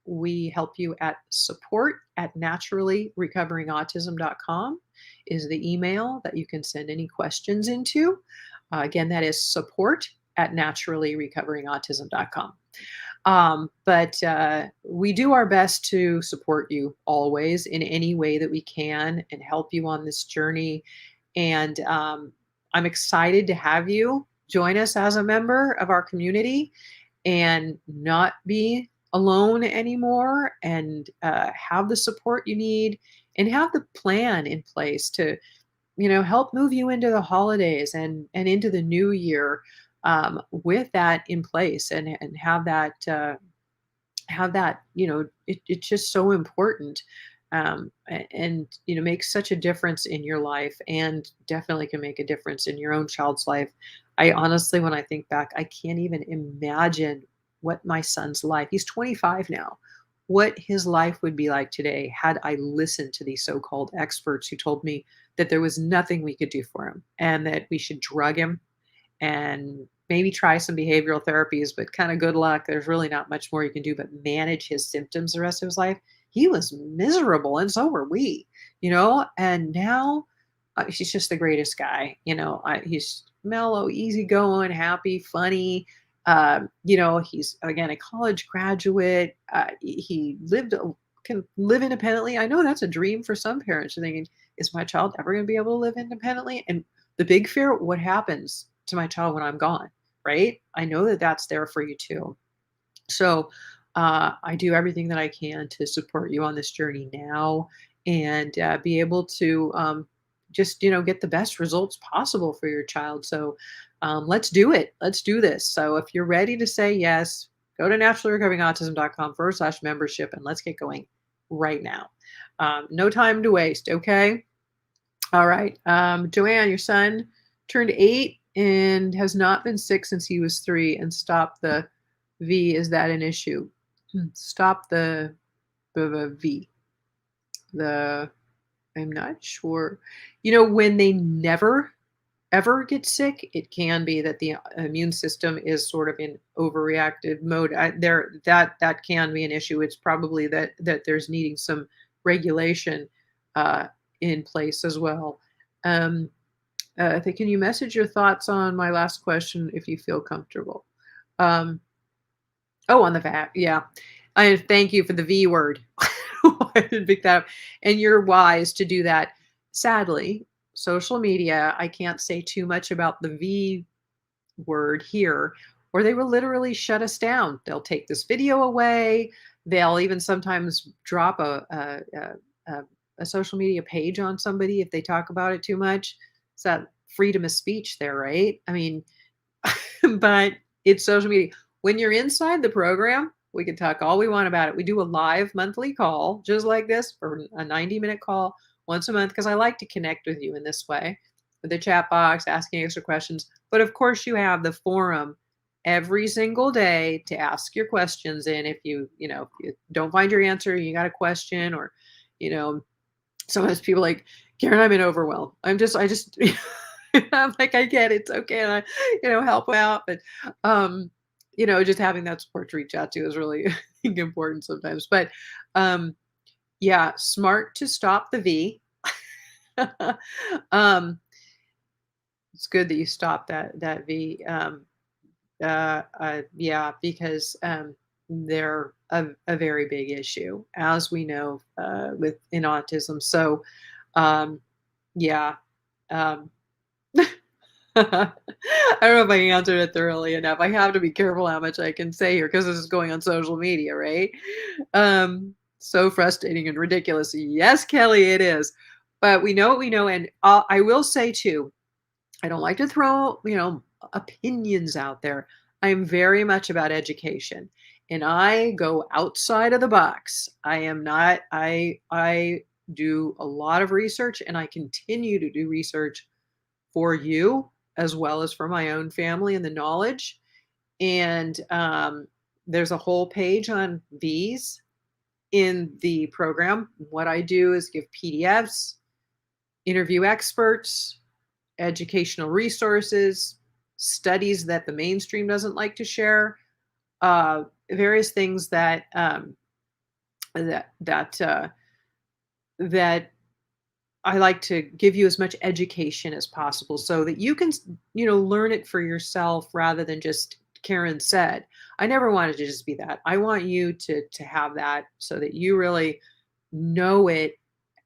we help you at support@naturallyrecoveringautism.com is the email that you can send any questions into. Again, that is support@naturallyrecoveringautism.com. But we do our best to support you always in any way that we can and help you on this journey. And I'm excited to have you join us as a member of our community and not be alone anymore, and have the support you need and have the plan in place to help move you into the holidays and into the new year, with that in place, and have that it's just so important, and makes such a difference in your life, and definitely can make a difference in your own child's life. I honestly, when I think back, I can't even imagine what my son's life, he's 25 now, what his life would be like today had I listened to these so-called experts who told me that there was nothing we could do for him and that we should drug him and maybe try some behavioral therapies, but kind of good luck. There's really not much more you can do but manage his symptoms the rest of his life. He was miserable, and so were we, and now he's just the greatest guy. He's mellow, easygoing, happy, funny. He's, again, a college graduate. He can live independently. I know that's a dream for some parents. You're thinking, is my child ever going to be able to live independently? And the big fear, what happens to my child when I'm gone, right? I know that that's there for you too. So I do everything that I can to support you on this journey now and be able to just, get the best results possible for your child. So let's do it. Let's do this. So if you're ready to say yes, go to naturallyrecoveringautism.com/membership and let's get going right now. No time to waste. Okay. All right. Joanne, your son turned 8 and has not been sick since he was 3 and stopped the V. Is that an issue? Stop the V. The I'm not sure. When they never ever get sick, it can be that the immune system is sort of in overreactive mode. That can be an issue. It's probably that there's needing some regulation uh, in place as well. Um, can you message your thoughts on my last question if you feel comfortable? Um, oh, on the VAT, yeah. I thank you for the V word. I didn't pick that up. And you're wise to do that. Sadly, social media, I can't say too much about the V word here, or they will literally shut us down. They'll take this video away. They'll even sometimes drop a social media page on somebody if they talk about it too much. It's that freedom of speech there, right? I mean, but it's social media. When you're inside the program, we can talk all we want about it. We do a live monthly call just like this for a 90-minute call once a month because I like to connect with you in this way with the chat box, asking extra questions. But of course, you have the forum every single day to ask your questions in. If if you don't find your answer, you got a question, or you know, sometimes people like, Karen, I'm in overwhelm. I just, I'm like, I get it. It's okay. And help out. But, just having that support to reach out to is really I think, important sometimes. But, yeah, smart to stop the V. um, it's good that you stopped that V. Yeah, because they're a very big issue, as we know, in autism. So, um, yeah. Um, I don't know if I answered it thoroughly enough. I have to be careful how much I can say here because this is going on social media, right? So frustrating and ridiculous. Yes, Kelly, it is. But we know what we know. And I will say, too, I don't like to throw, opinions out there. I'm very much about education and I go outside of the box. I am not, I do a lot of research and I continue to do research for you as well as for my own family and the knowledge. And there's a whole page on these in the program. What I do is give PDFs, interview experts, educational resources, studies that the mainstream doesn't like to share, various things that that that that I like to give you as much education as possible so that you can, learn it for yourself rather than just Karen said. I never wanted to just be that. I want you to have that so that you really know it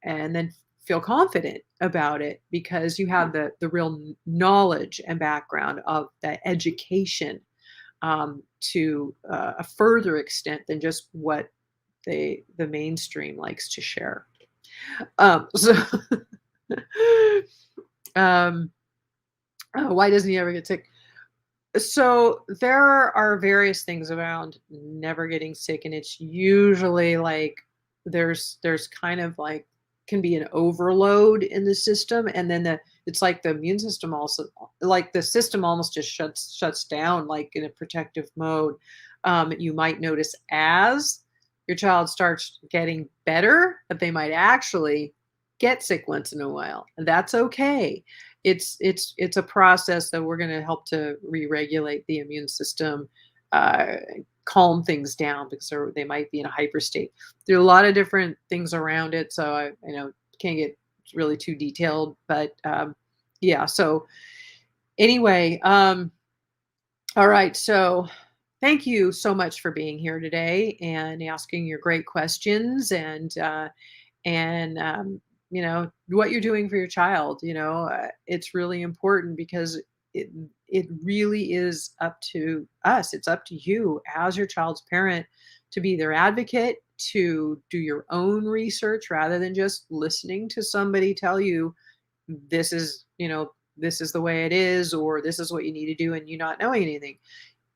and then feel confident about it because you have the real knowledge and background of the education to a further extent than just what the mainstream likes to share. So, um, why doesn't he ever get sick? So there are various things around never getting sick, and it's usually like there's kind of like can be an overload in the system, and then it's like the immune system also like the system almost just shuts down like in a protective mode. You might notice as your child starts getting better that they might actually get sick once in a while, and that's okay. It's a process that we're going to help to re-regulate the immune system, uh, calm things down because they might be in a hyper state. There are a lot of different things around it, so I can't get really too detailed, but yeah. So anyway, all right. So thank you so much for being here today and asking your great questions and what you're doing for your child. It's really important because it it really is up to us. It's up to you as your child's parent to be their advocate, to do your own research rather than just listening to somebody tell you this is, this is the way it is, or this is what you need to do, and you not knowing anything.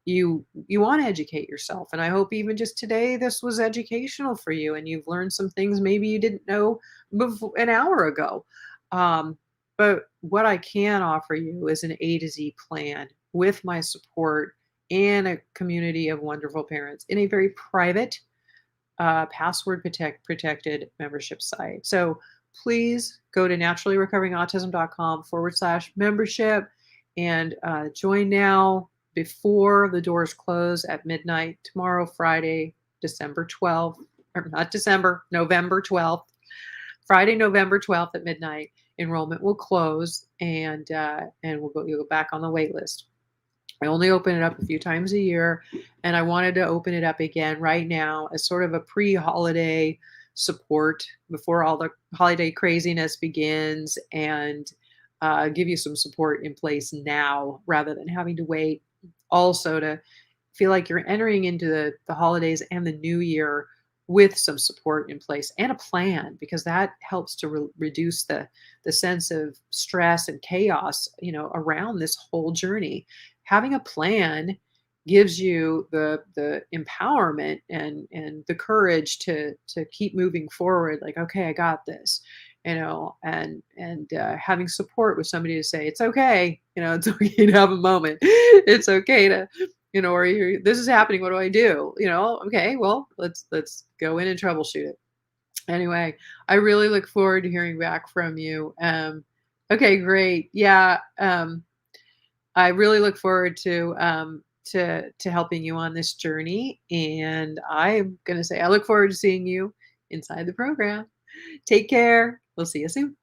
You want to educate yourself, and I hope even just today this was educational for you and you've learned some things maybe you didn't know before an hour ago. um, but what I can offer you is an A to Z plan with my support and a community of wonderful parents in a very private, password protected membership site. So please go to naturallyrecoveringautism.com/membership and join now before the doors close at midnight tomorrow, Friday, December 12th, or not December, November 12th. Friday, November 12th at midnight, enrollment will close, and you'll go back on the wait list. I only open it up a few times a year, and I wanted to open it up again right now as sort of a pre-holiday support before all the holiday craziness begins, and give you some support in place now rather than having to wait. Also, to feel like you're entering into the holidays and the new year with some support in place and a plan, because that helps to reduce the sense of stress and chaos, around this whole journey. Having a plan gives you the empowerment and the courage to keep moving forward, like, okay, I got this, and having support with somebody to say it's okay, it's okay to have a moment, it's okay to, or this is happening, what do I do, okay, well, let's go in and troubleshoot it. Anyway, I really look forward to hearing back from you. Okay, great. Yeah. I really look forward to helping you on this journey, and I'm gonna say I look forward to seeing you inside the program. Take care. We'll see you soon.